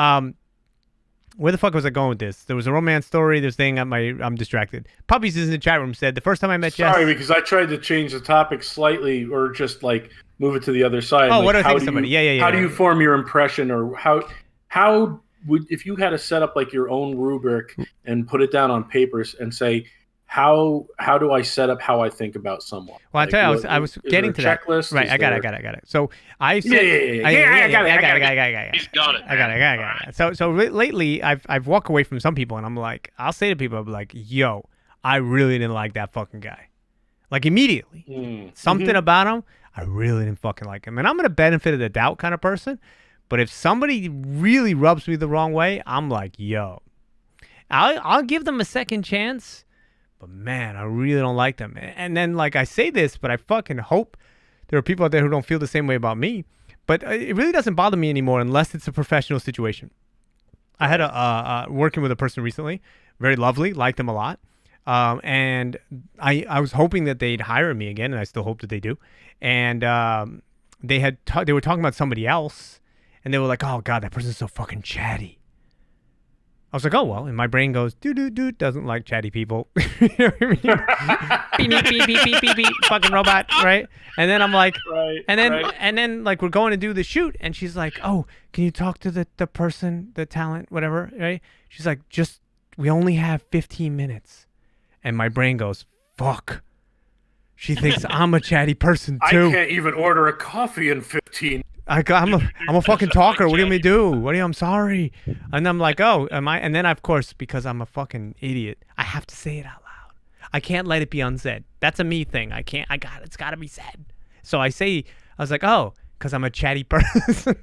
where the fuck was I going with this? There was a romance story. This thing, I'm distracted. Puppies is in the chat room said, the first time I met Jess. Sorry, because I tried to change the topic slightly, or just like move it to the other side. Oh, like, what do I how think of do somebody? you- Yeah. How do you form your impression, or how would, if you had to set up like your own rubric and put it down on papers and say, how do I set up how I think about someone? Well, I Like, tell you, what- I was is getting to there a that. checklist? Right, Is I got there- it. So I said, Yeah, I got it. He's got it. I got it. So lately, I've walked away from some people, and I'm like, I'll say to people, I'll be like, yo, I really didn't like that fucking guy. Like immediately. Something about him, I really didn't fucking like him. And I'm gonna benefit of the doubt kind of person. But if somebody really rubs me the wrong way, I'm like, yo, I'll give them a second chance. But man, I really don't like them. And then like I say this, but I fucking hope there are people out there who don't feel the same way about me. But it really doesn't bother me anymore unless it's a professional situation. I had working with a person recently, very lovely, liked them a lot. And I was hoping that they'd hire me again, and I still hope that they do. And they were talking about somebody else, and they were like, "Oh God, that person's so fucking chatty." I was like, "Oh well," and my brain goes, "Dude, doesn't like chatty people." You know what I mean? beep, fucking robot, right? And then I'm like, Right. and then like we're going to do the shoot, and she's like, "Oh, can you talk to the person, the talent, whatever?" Right? She's like, we only have 15 minutes. And my brain goes, fuck. She thinks I'm a chatty person too. I can't even order a coffee in 15. I'm a fucking talker. What do you want me to do? I'm sorry. And I'm like, oh, am I? And then of course, because I'm a fucking idiot, I have to say it out loud. I can't let it be unsaid. That's a me thing. It's gotta be said. So I was like, oh, because I'm a chatty person.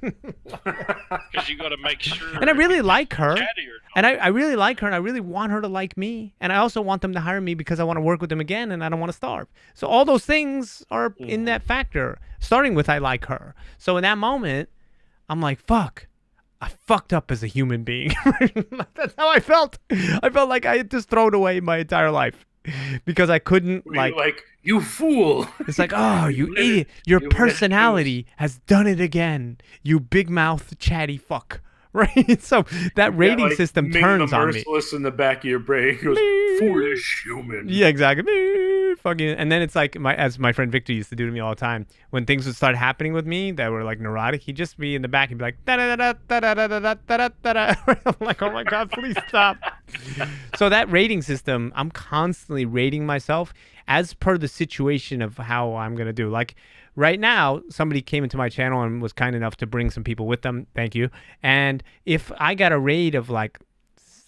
Because you got to make sure. And I really like her. Chatty or not. And I really like her, and I really want her to like me. And I also want them to hire me because I want to work with them again, and I don't want to starve. So all those things are in that factor, starting with I like her. So in that moment, I'm like, fuck. I fucked up as a human being. That's how I felt. I felt like I had just thrown away my entire life because I couldn't Like, you fool. It's like, oh, you idiot. Your you personality has done it again. You big mouth chatty fuck. Right? So that rating system turns on me. Merciless in the back of your brain. It goes, foolish human. Yeah, exactly. Fucking, and then it's like as my friend Victor used to do to me all the time. When things would start happening with me that were like neurotic, he'd just be in the back and be like da da da da da da da da da da. I'm like, oh my god, please stop. So that rating system, I'm constantly rating myself as per the situation of how I'm gonna do. Like right now, somebody came into my channel and was kind enough to bring some people with them. Thank you. And if I got a raid of like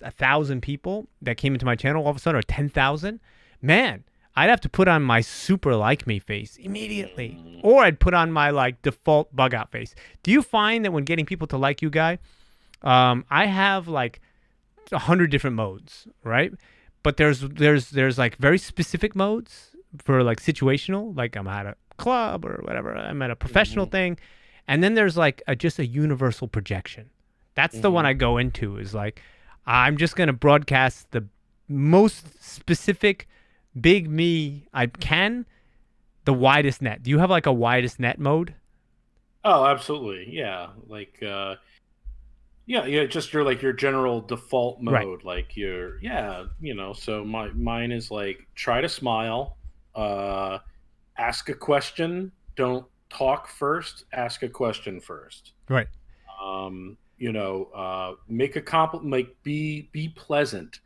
1,000 people that came into my channel all of a sudden, or 10,000, man, I'd have to put on my super like me face immediately, or I'd put on my like default bug out face. Do you find that when getting people to like you, Guy, I have like 100 different modes, right? But there's like very specific modes for like situational, like I'm at a club or whatever, I'm at a professional thing, and then there's like just a universal projection. That's the one I go into, is like I'm just gonna broadcast the most specific big me I can, the widest net. Do you have like a widest net mode? Oh, absolutely. Yeah. Like, yeah, just your like your general default mode. Right. Like so mine is like try to smile, ask a question, don't talk first, ask a question first. Right. Make a compliment, like be pleasant.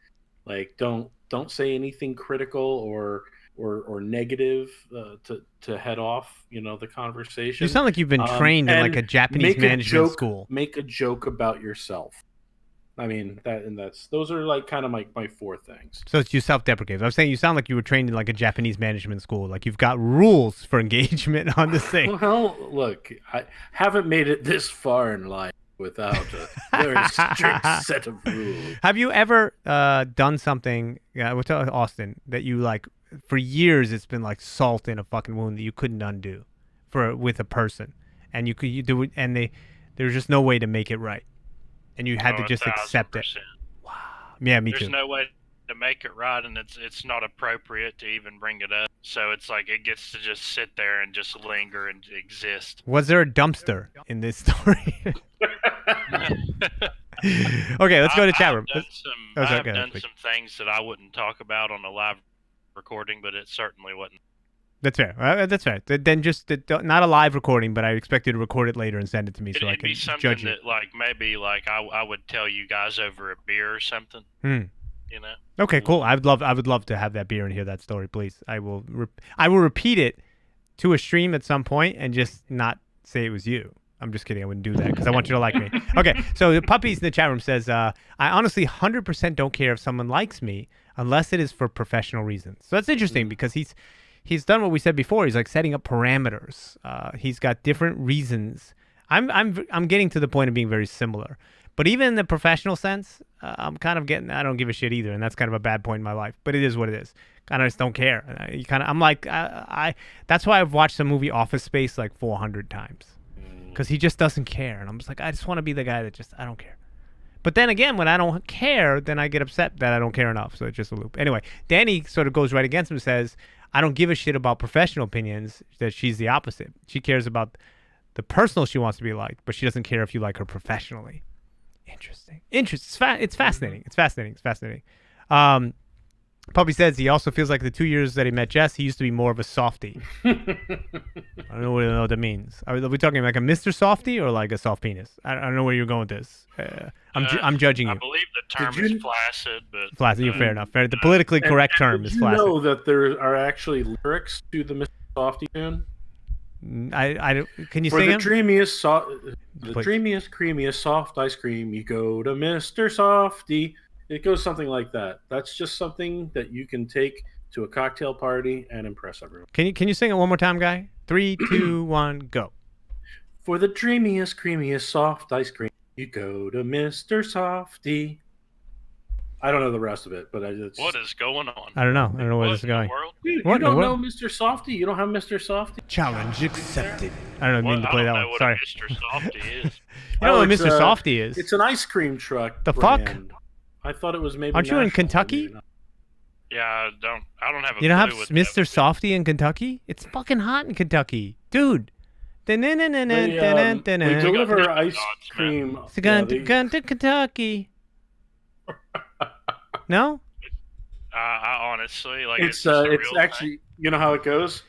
Like don't say anything critical or or negative to head off, the conversation. You sound like you've been trained in like a Japanese management school. Make a joke about yourself. I mean those are like kind of my four things. So it's you self-deprecate. I'm saying you sound like you were trained in like a Japanese management school. Like you've got rules for engagement on this thing. Well, look, I haven't made it this far in life without a very strict set of rules. Have you ever done something with Austin that you like for years? It's been like salt in a fucking wound that you couldn't undo with a person, and you do it, and there's just no way to make it right, and you had to just accept it. Wow. Yeah, me too. There's no way to make it right, and it's not appropriate to even bring it up. So it's like it gets to just sit there and just linger and exist. Was there a dumpster in this story? Okay, let's go to chat room. I've done some things that I wouldn't talk about on a live recording, but it certainly wasn't. That's fair. That's fair. Then just not a live recording, but I expect you to record it later and send it to me so I can be something judge that, like, maybe like I would tell you guys over a beer or something. You know. Okay, cool. I would love to have that beer and hear that story, please. I will repeat it to a stream at some point and just not say it was you. I'm just kidding. I wouldn't do that because I want you to like me. Okay, so the Puppies in the chat room says, I honestly 100% don't care if someone likes me unless it is for professional reasons. So that's interesting because he's done what we said before. He's like setting up parameters. He's got different reasons. I'm getting to the point of being very similar. But even in the professional sense, I'm kind of getting, I don't give a shit either. And that's kind of a bad point in my life. But it is what it is. Kind of just don't care. I'm like, that's why I've watched the movie Office Space like 400 times. Because he just doesn't care. And I'm just like, I just want to be the guy that I don't care. But then again, when I don't care, then I get upset that I don't care enough. So it's just a loop. Anyway, Danny sort of goes right against him and says, I don't give a shit about professional opinions, that she's the opposite. She cares about the personal she wants to be liked, but she doesn't care if you like her professionally. Interesting. It's fascinating. It's fascinating. Puppy says he also feels like the 2 years that he met Jess, he used to be more of a softie. I don't know what that means. Are we talking like a Mr. Softie or like a soft penis? I don't know where you're going with this. I'm judging you. I believe the term is flaccid, but flaccid. You're fair enough. The politically correct term is flaccid. Did you know that there are actually lyrics to the Mr. Softie tune? Can you For sing the them? dreamiest, creamiest soft ice cream, you go to Mr. Softie. It goes something like that. That's just something that you can take to a cocktail party and impress everyone. Can you sing it one more time, guy? 3, 2, 1, go. For the dreamiest, creamiest soft ice cream, you go to Mr. Softie. I don't know the rest of it, but what is going on? I don't know. I don't know where this is going. Dude, you don't know Mr. Softie? You don't have Mr. Softie? Challenge accepted. I don't know. I mean to play that one. Sorry. Mr. Softie is. You know what Mr. Softie is? It's an ice cream truck. The brand. fuck? I thought it was maybe. Aren't you in Kentucky? Yeah, I don't have a You don't have clue Mr. Softie in Kentucky? It's fucking hot in Kentucky, dude. They deliver ice cream. To Kentucky. No? I honestly like. It's actually thing. You know how it goes.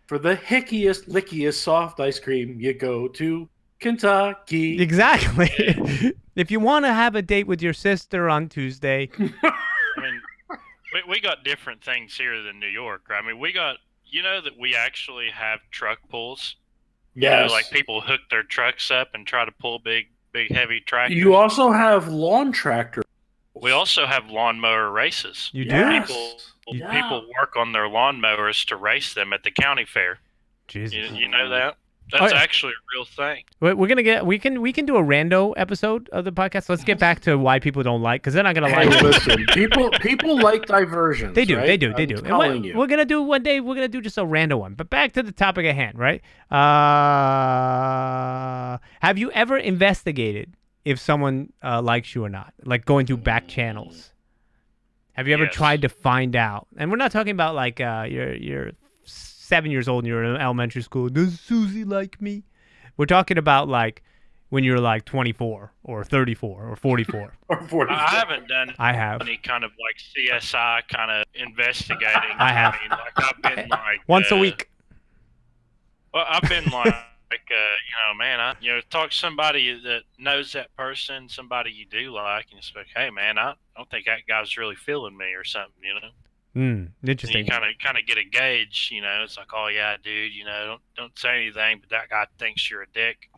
For the hickiest, lickiest soft ice cream, you go to Kentucky. Exactly. If you want to have a date with your sister on Tuesday. I mean, we got different things here than New York. Right? I mean, we got, that we actually have truck pulls. Yes. Like people hook their trucks up and try to pull big, heavy tractors. You also have lawn tractors. We also have lawnmower races. You do? People work on their lawnmowers to race them at the county fair. Jesus. You know that? That's actually a real thing. We're gonna we can do a rando episode of the podcast. Let's get back to why people don't like, because they're not gonna like. Hey, listen, people like diversions. They do. Right? They do. And we're gonna do one day. We're gonna do just a rando one. But back to the topic at hand, right? Have you ever investigated if someone likes you or not? Like going through back channels. Have you ever tried to find out? And we're not talking about like you're 7 years old and you're in elementary school. Does Susie like me? We're talking about like when you're like 24 or 34 or 44. Or 44. I haven't done any kind of like CSI kind of investigating. I have. mean, like I've been like once a week. Well, I've been like man, talk to somebody that knows that person, somebody you do like, and it's like, hey, man, I don't think that guy's really feeling me or something, And Interesting. you kind of get a gauge. It's like, oh yeah, dude. Don't say anything, but that guy thinks you're a dick.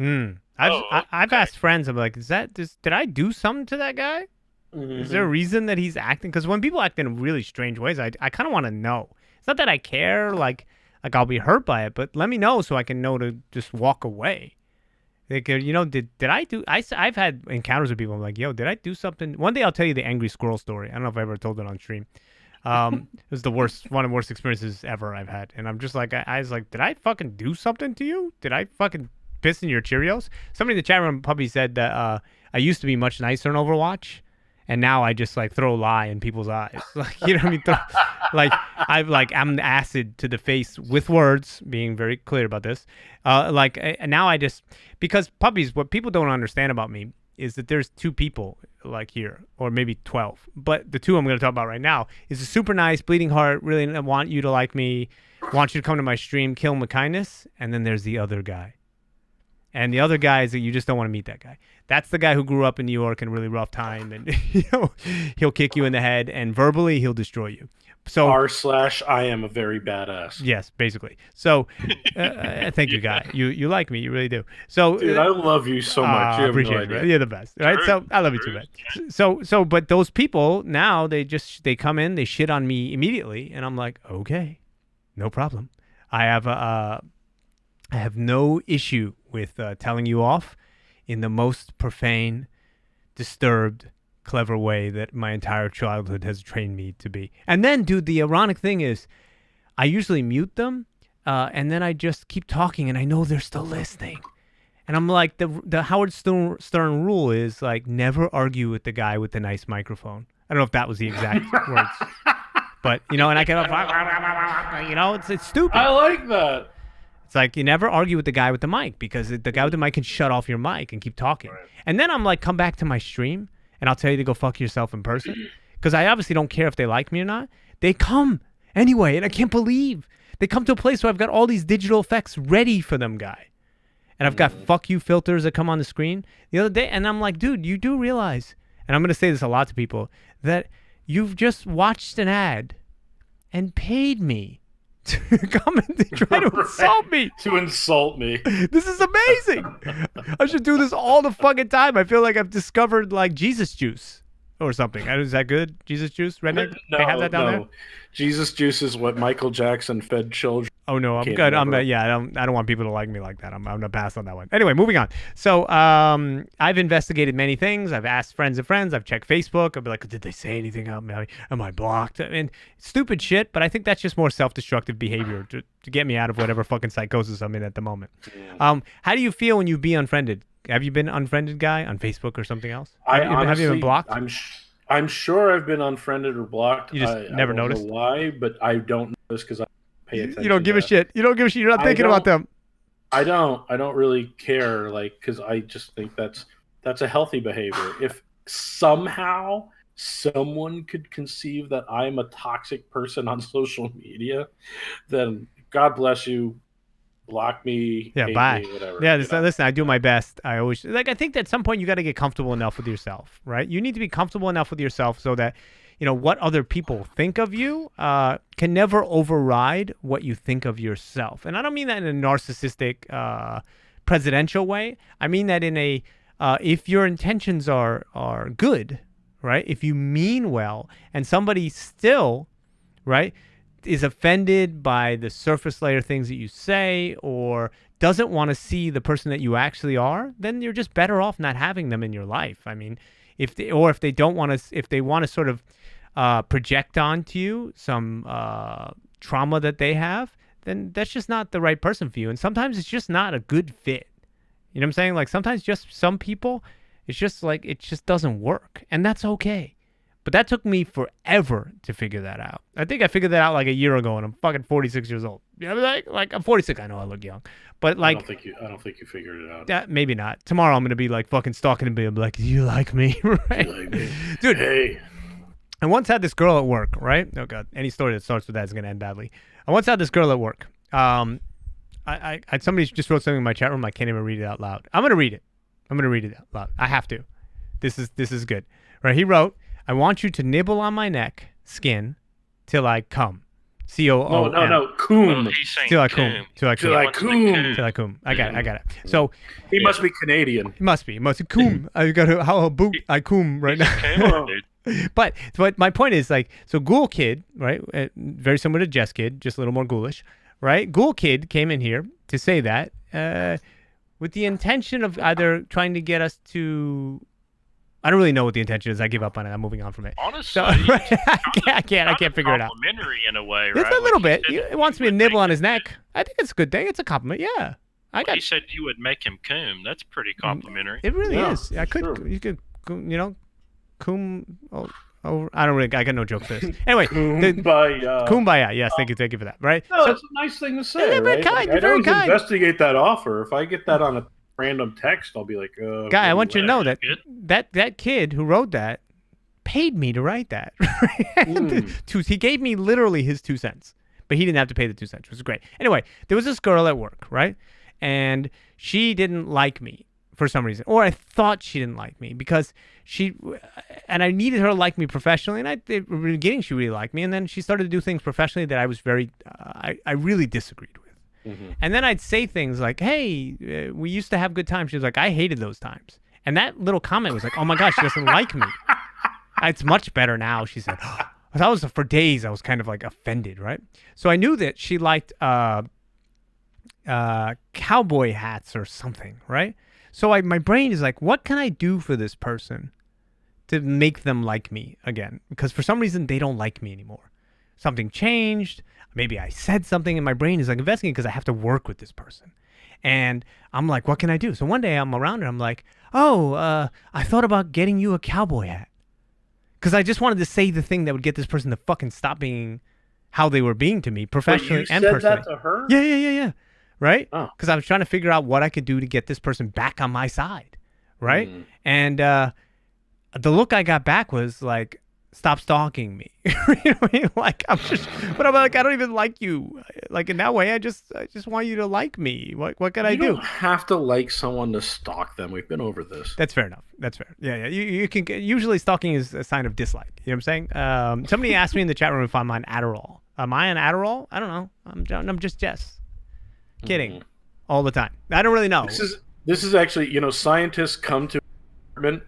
I've Okay. asked friends. I'm like, did I do something to that guy? Is there a reason that he's acting? Because when people act in really strange ways, I kind of want to know. It's not that I care, like I'll be hurt by it, but let me know so I can know to just walk away. Like, did I do? I've had encounters with people. I'm like, yo, did I do something? One day I'll tell you the angry squirrel story. I don't know if I ever told it on stream. It was one of the worst experiences ever I've had, and I'm just like, I was like, did I fucking do something to you? Did I fucking piss in your Cheerios? Somebody in the chat room probably said that I used to be much nicer in Overwatch. And now I just like throw lie in people's eyes, like you know what I mean. I'm acid to the face with words, being very clear about this. Now I just because puppies. What people don't understand about me is that there's two people like here, or maybe 12. But the two I'm going to talk about right now is a super nice, bleeding heart, really want you to like me, want you to come to my stream, kill him with kindness, and then there's the other guy. And the other guy is that you just don't want to meet that guy. That's the guy who grew up in New York in a really rough time, and he'll kick you in the head, and verbally he'll destroy you. So r/I am a very badass. Yes, basically. So thank you, guy. You like me, you really do. So dude, I love you so much. You appreciate it. You're the best, right? So I love you too, man. But those people now they come in, they shit on me immediately, and I'm like, okay, no problem. I have no issue with telling you off in the most profane, disturbed, clever way that my entire childhood has trained me to be. And then, dude, the ironic thing is I usually mute them, and then I just keep talking, and I know they're still listening. And I'm like, the Howard Stern rule is, like, never argue with the guy with the nice microphone. I don't know if that was the exact words. But, and I get up, it's stupid. I like that. It's like you never argue with the guy with the mic because the guy with the mic can shut off your mic and keep talking. Right. And then I'm like, come back to my stream and I'll tell you to go fuck yourself in person. Because I obviously don't care if they like me or not. They come anyway, and I can't believe they come to a place where I've got all these digital effects ready for them, guy. And I've got fuck you filters that come on the screen the other day. And I'm like, dude, you do realize, and I'm going to say this a lot to people, that you've just watched an ad and paid me to come and try to insult me. To insult me. This is amazing. I should do this all the fucking time. I feel like I've discovered like Jesus juice or something. Is that good? Jesus juice? Redneck? No, they have that down there? Jesus juice is what Michael Jackson fed children. Oh no, I'm good. I don't want people to like me like that. I'm gonna pass on that one. Anyway, moving on. So I've investigated many things. I've asked friends of friends. I've checked Facebook. I'll be like, did they say anything about me? Am I blocked? I mean, stupid shit. But I think that's just more self-destructive behavior to get me out of whatever fucking psychosis I'm in at the moment. How do you feel when you be unfriended? Have you been unfriended, guy, on Facebook or something else? Have you been blocked? I'm sure I've been unfriended or blocked. You just never noticed? I don't know why, but I don't notice because I pay attention. You don't give a shit. You don't give a shit. You're not thinking about them. I don't really care, like, because I just think that's a healthy behavior. If somehow someone could conceive that I'm a toxic person on social media, then God bless you. Block me, bye. Me, whatever. Yeah, listen, I do my best. I think at some point you got to get comfortable enough with yourself, right? You need to be comfortable enough with yourself so that, what other people think of you can never override what you think of yourself. And I don't mean that in a narcissistic, presidential way. I mean that in a, if your intentions are good, right? If you mean well and somebody still, right, is offended by the surface layer things that you say or doesn't want to see the person that you actually are, then you're just better off not having them in your life. I mean, if they want to sort of project onto you some trauma that they have, then that's just not the right person for you. And sometimes it's just not a good fit. You know what I'm saying? Like sometimes just some people, it's just like, it just doesn't work, and that's okay. But that took me forever to figure that out. I think I figured that out like a year ago, and I'm fucking 46 years old. You know, like I'm 46. I know I look young, but like I don't think you figured it out. Maybe not. Tomorrow I'm gonna be like fucking stalking and be like, "Do you like me?" Right? You like me? Dude. Hey. I once had this girl at work. Right? Oh god, any story that starts with that is gonna end badly. I once had this girl at work. I somebody just wrote something in my chat room. I can't even read it out loud. I'm gonna read it out loud. I have to. This is good. Right? He wrote, I want you to nibble on my neck, skin, till I come. COOM. No. Coom. Well, he's saying Till I coom. coom. Till I Till coom. I wants the coom. Till I coom. I got it. So He must be Canadian. it must be coom. I got a boot. I coom right He's now. a coomer, dude. But my point is like, so Ghoul Kid, right? Very similar to Jeskid, just a little more ghoulish, right? Ghoul Kid came in here to say that with the intention of either trying to get us to. I don't really know what the intention is. I give up on it. I'm moving on from it. Honestly, So I can't figure it out. Complimentary in a way, right? It's a little Like bit. he said It wants me to would nibble make on his him neck. coom. I think it's a good thing. It's a compliment. Yeah, He said you would make him coom. That's pretty complimentary. It really Yeah, is. I it's could. true. You could. Coom. Oh, I don't really. I got no joke for this. Anyway, Kumbaya. kumbaya. Yes, thank you for that. Right. No, So- it's a nice thing to say, Yeah, very right? kind, Like, you're I'd very always kind. investigate that offer. If I get that on a random text, I'll be like, Guy, I want you to know Good. that kid who wrote that paid me to write that. Mm. He gave me literally his 2 cents, but he didn't have to pay the 2 cents, which was great. Anyway, there was this girl at work, right? And she didn't like me for some reason, or I thought she didn't like me because and I needed her to like me professionally, and at the beginning she really liked me, and then she started to do things professionally that I was I really disagreed with. Mm-hmm. And then I'd say things like, hey, we used to have good times. She was like, I hated those times. And that little comment was like, oh my gosh, she doesn't like me. It's much better now, she said. For days, I was kind of like offended, right? So I knew that she liked cowboy hats or something, right? So my brain is like, what can I do for this person to make them like me again? Because for some reason, they don't like me anymore. Something changed. Maybe I said something, and my brain is like investigating because I have to work with this person. And I'm like, what can I do? So one day I'm around her. I'm like, I thought about getting you a cowboy hat. Because I just wanted to say the thing that would get this person to fucking stop being how they were being to me professionally and personally. You said that to her? Yeah. Right? Oh. Because I was trying to figure out what I could do to get this person back on my side. Right? Mm. And the look I got back was like, stop stalking me. You know what I mean? Like, but I'm like, I don't even like you. Like in that way, I just want you to like me. What can I do? You don't have to like someone to stalk them. We've been over this. That's fair enough. That's fair. Yeah. You can usually stalking is a sign of dislike. You know what I'm saying? Somebody asked me in the chat room if I'm on Adderall. Am I on Adderall? I don't know. I'm just Jess. Kidding. All the time. I don't really know. This is actually, scientists come to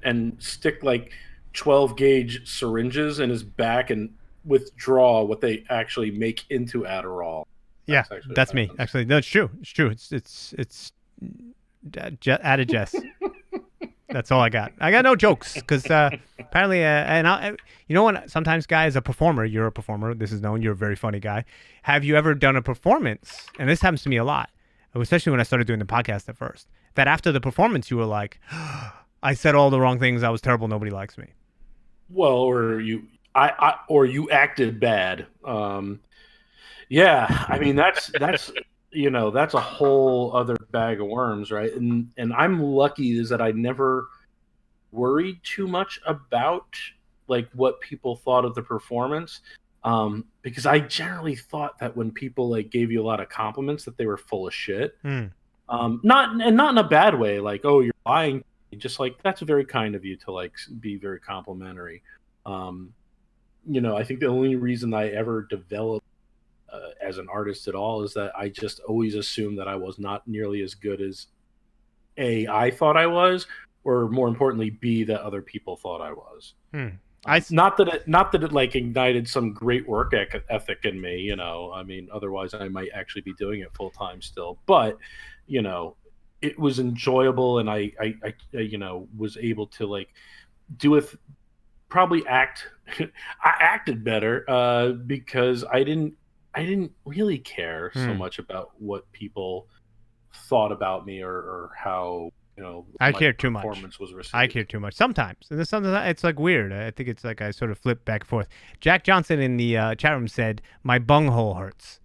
and stick like 12 gauge syringes in his back and withdraw what they actually make into Adderall. That's me. Actually, no, it's true. It's true. It's added Jess. That's all I got. I got no jokes because apparently, you know what? Sometimes, guys, a performer. You're a performer. This is known. You're a very funny guy. Have you ever done a performance? And this happens to me a lot, especially when I started doing the podcast at first. That after the performance, you were like, "I said all the wrong things. I was terrible. Nobody likes me." Well, or you acted bad. Yeah, I mean that's that's a whole other bag of worms, right? And I'm lucky is that I never worried too much about like what people thought of the performance, because I generally thought that when people like gave you a lot of compliments that they were full of shit. Not in a bad way, like, oh, you're lying. Just like, that's very kind of you to like be very complimentary. I think the only reason I ever developed as an artist at all is that I just always assumed that I was not nearly as good as I thought I was, or more importantly, B, that other people thought I was. Not that it like ignited some great work ethic in me, I mean, otherwise I might actually be doing it full time still, but it was enjoyable, and I was able to like do it. Probably I acted better because I didn't really care so much about what people thought about me or how I care too much. Performance was received. I care too much sometimes, and sometimes it's like weird. I think it's like I sort of flip back and forth. Jack Johnson in the chat room said my bunghole hurts.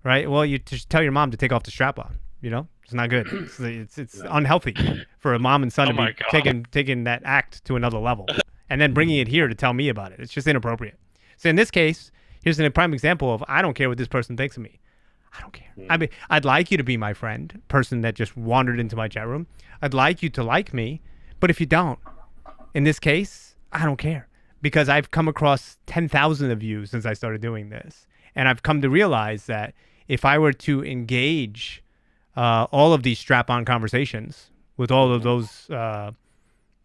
Right? Well, you just tell your mom to take off the strap on. It's not good. It's unhealthy for a mom and son to be taking that act to another level and then bringing it here to tell me about it. It's just inappropriate. So in this case, here's a prime example of I don't care what this person thinks of me. I don't care. I mean, I'd like you to be my friend, person that just wandered into my chat room. I'd like you to like me, but if you don't, in this case, I don't care because I've come across 10,000 of you since I started doing this. And I've come to realize that if I were to engage all of these strap-on conversations with all of those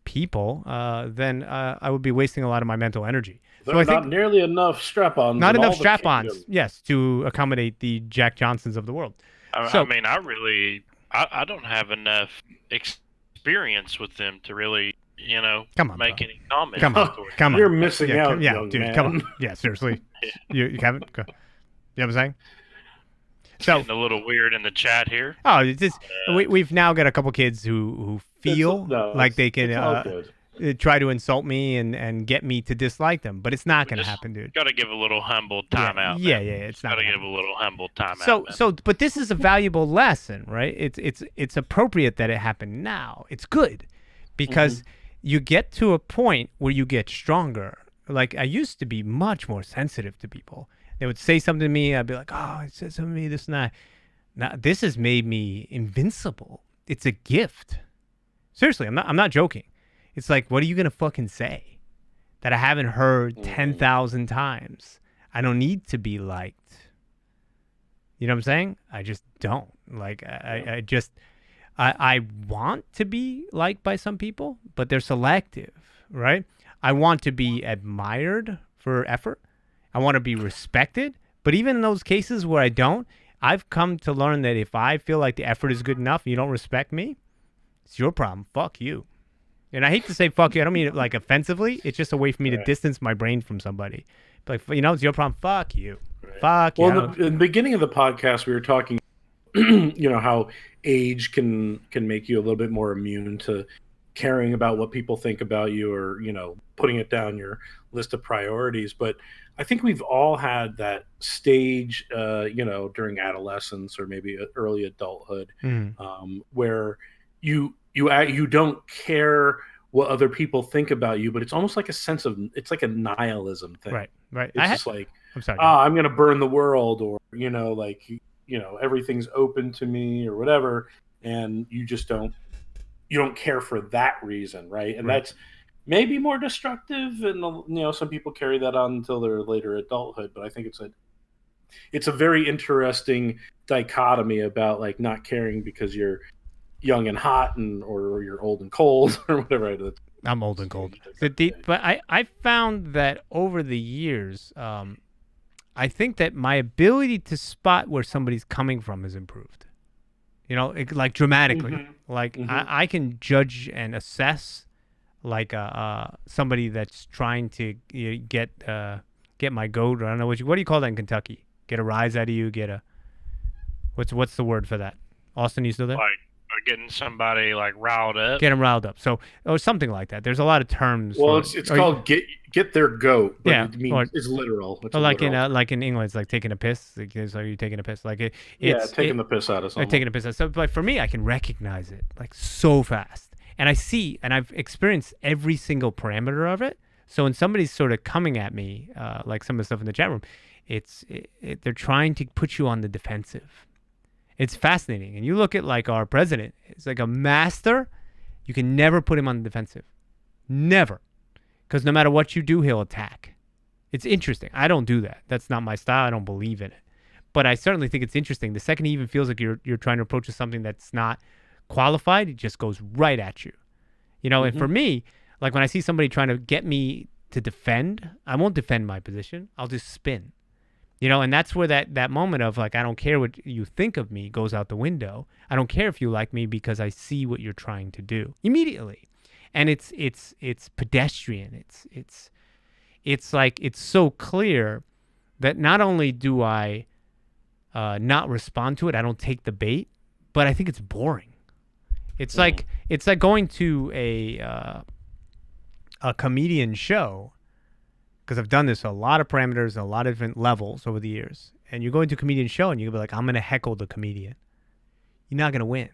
people, then I would be wasting a lot of my mental energy. There are not nearly enough strap-ons. Not enough strap-ons, yes, to accommodate the Jack Johnsons of the world. I mean, I don't have enough experience with them to really, make any comments. Come on. You're missing out, yeah, young dude, man. come on. Yeah, seriously. You haven't? You know what I'm saying? So getting a little weird in the chat here. Oh, it's just, we've now got a couple kids who feel like they can try to insult me and get me to dislike them, but it's not going to happen, dude. Got to give a little humble time out. Yeah, it's not. Got to give a little humble time out. So, but this is a valuable lesson, right? It's appropriate that it happened now. It's good because you get to a point where you get stronger. Like, I used to be much more sensitive to people. They would say something to me, I'd be like, oh, it said something to me, this and that. Now, this has made me invincible. It's a gift. Seriously, I'm not joking. It's like, what are you going to fucking say that I haven't heard 10,000 times? I don't need to be liked. You know what I'm saying? I just don't. Like, I want to be liked by some people, but they're selective, right? I want to be admired for effort. I want to be respected. But even in those cases where I don't, I've come to learn that if I feel like the effort is good enough and you don't respect me, it's your problem. Fuck you. And I hate to say fuck you. I don't mean it like offensively. It's just a way for me to distance my brain from somebody. Like, it's your problem. Fuck you. Right. Fuck you. Well, in the beginning of the podcast, we were talking, how age can make you a little bit more immune to caring about what people think about you or, putting it down your list of priorities. But I think we've all had that stage, during adolescence or maybe early adulthood, where you don't care what other people think about you, but it's almost like it's like a nihilism thing. Right. It's just like, I'm sorry. I'm going to burn the world, or, everything's open to me or whatever. And you don't care for that reason. Right. And that's maybe more destructive. And, some people carry that on until their later adulthood, but I think it's a very interesting dichotomy about like not caring because you're young and hot or you're old and cold or whatever. I'm old and cold. But I found that over the years, I think that my ability to spot where somebody's coming from has improved. Like dramatically. I can judge and assess like somebody that's trying to get my goat. Or I don't know what do you call that in Kentucky? Get a rise out of you. Get a what's the word for that? Austin, you still there? Getting somebody like riled up. Get them riled up. So, or something like that. There's a lot of terms. Well, it's called get their goat. But yeah, it means it's literal. It's like in England, it's like taking a piss. Like, are you taking a piss? Like taking the piss out of something. Taking a piss out. So, like for me, I can recognize it like so fast, and I've experienced every single parameter of it. So when somebody's sort of coming at me, like some of the stuff in the chat room, they're trying to put you on the defensive. It's fascinating. And you look at like our president, it's like a master. You can never put him on the defensive. Never. Because no matter what you do, he'll attack. It's interesting. I don't do that. That's not my style. I don't believe in it. But I certainly think it's interesting. The second he even feels like you're trying to approach something that's not qualified, he just goes right at you. And for me, like when I see somebody trying to get me to defend, I won't defend my position. I'll just spin. And that's where that moment of like, I don't care what you think of me goes out the window. I don't care if you like me because I see what you're trying to do immediately. And it's pedestrian. It's like, it's so clear that not only do I not respond to it, I don't take the bait, but I think it's boring. It's like going to a comedian show, because I've done this a lot of parameters and a lot of different levels over the years. And you go into a comedian show and you can be like, I'm going to heckle the comedian. You're not going to win.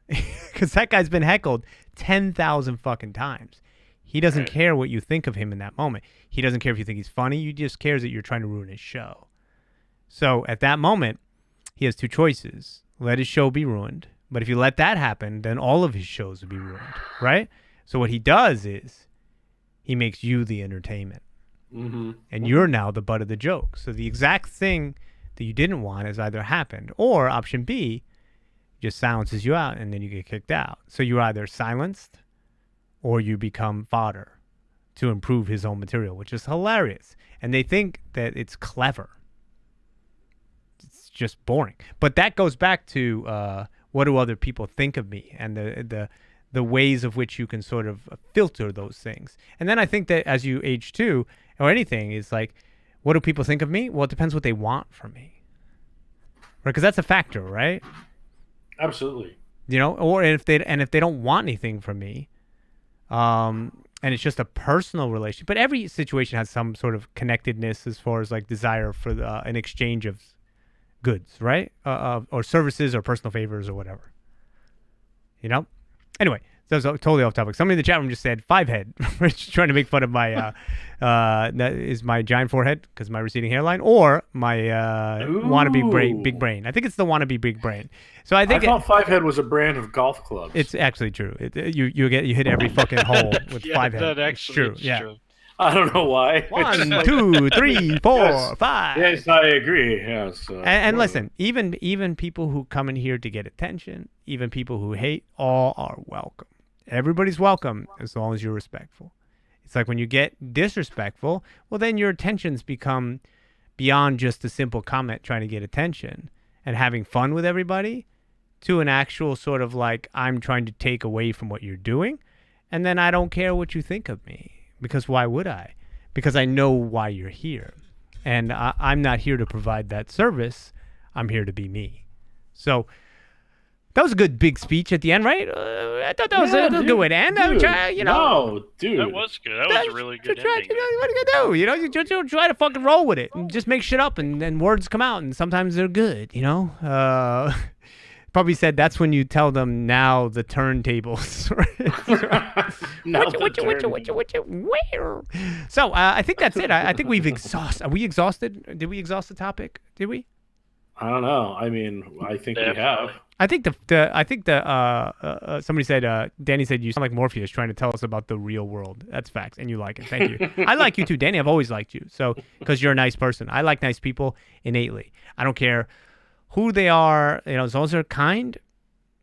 Because that guy's been heckled 10,000 fucking times. He doesn't care what you think of him in that moment. He doesn't care if you think he's funny. He just cares that you're trying to ruin his show. So at that moment, he has two choices. Let his show be ruined. But if you let that happen, then all of his shows will be ruined, right? So what he does is he makes you the entertainment. Mm-hmm. And you're now the butt of the joke. So the exact thing that you didn't want has either happened, or option B just silences you out and then you get kicked out. So you're either silenced or you become fodder to improve his own material, which is hilarious. And they think that it's clever. It's just boring. But that goes back to what do other people think of me, and the ways of which you can sort of filter those things. And then I think that as you age too, or anything, is like, what do people think of me? Well, it depends what they want from me. Right? Because that's a factor, right? Absolutely. You know, or if they don't want anything from me, and it's just a personal relationship. But every situation has some sort of connectedness as far as like desire for an exchange of goods, right? Or services or personal favors or whatever. You know? Anyway, that was totally off topic. Somebody in the chat room just said 5-head. We're just trying to make fun of my, that is my giant forehead because of my receding hairline, or my wannabe big brain. I think it's the wannabe big brain. So I thought 5-head was a brand of golf clubs. It's actually true. You hit every fucking hole with 5-head. That actually it's true. true. I don't know why. 1, 2, 3, 4, Yes. 5. Yes, I agree. Yes. And listen, even people who come in here to get attention, even people who hate, all are welcome. Everybody's welcome as long as you're respectful. It's like when you get disrespectful, well, then your attentions become beyond just a simple comment trying to get attention and having fun with everybody to an actual sort of like, I'm trying to take away from what you're doing, and then I don't care what you think of me. Because why would I? Because I know why you're here. And I'm not here to provide that service. I'm here to be me. So that was a good big speech at the end, right? I thought that was a good way to end. Dude, That was good. That was a really good ending. What are you going to do? You know, you try to fucking roll with it and just make shit up, and then words come out, and sometimes they're good, you know? Probably said that's when you tell them now the turntables. So I think that's it. I think we've exhausted. Are we exhausted? Did we exhaust the topic? Did we? I don't know. I mean, I think we have. I think somebody said, Danny said, you sound like Morpheus trying to tell us about the real world. That's facts, and you like it. Thank you. I like you too, Danny. I've always liked you. So because you're a nice person. I like nice people innately. I don't care who they are, you know, as long as they're kind,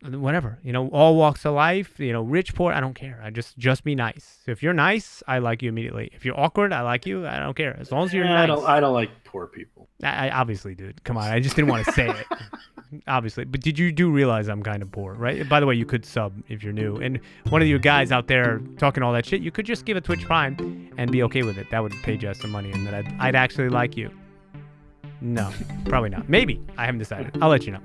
whatever, you know, all walks of life, you know, rich, poor, I don't care. I just be nice. So if you're nice, I like you immediately. If you're awkward, I like you. I don't care. As long as you're nice. I don't like poor people. I obviously, dude. Come on. I just didn't want to say it. Obviously. But you do realize I'm kind of poor, right? By the way, you could sub if you're new. And one of you guys out there talking all that shit, you could just give a Twitch Prime and be okay with it. That would pay Jess some money, and then I'd actually like you. No, probably not. Maybe. I haven't decided. I'll let you know.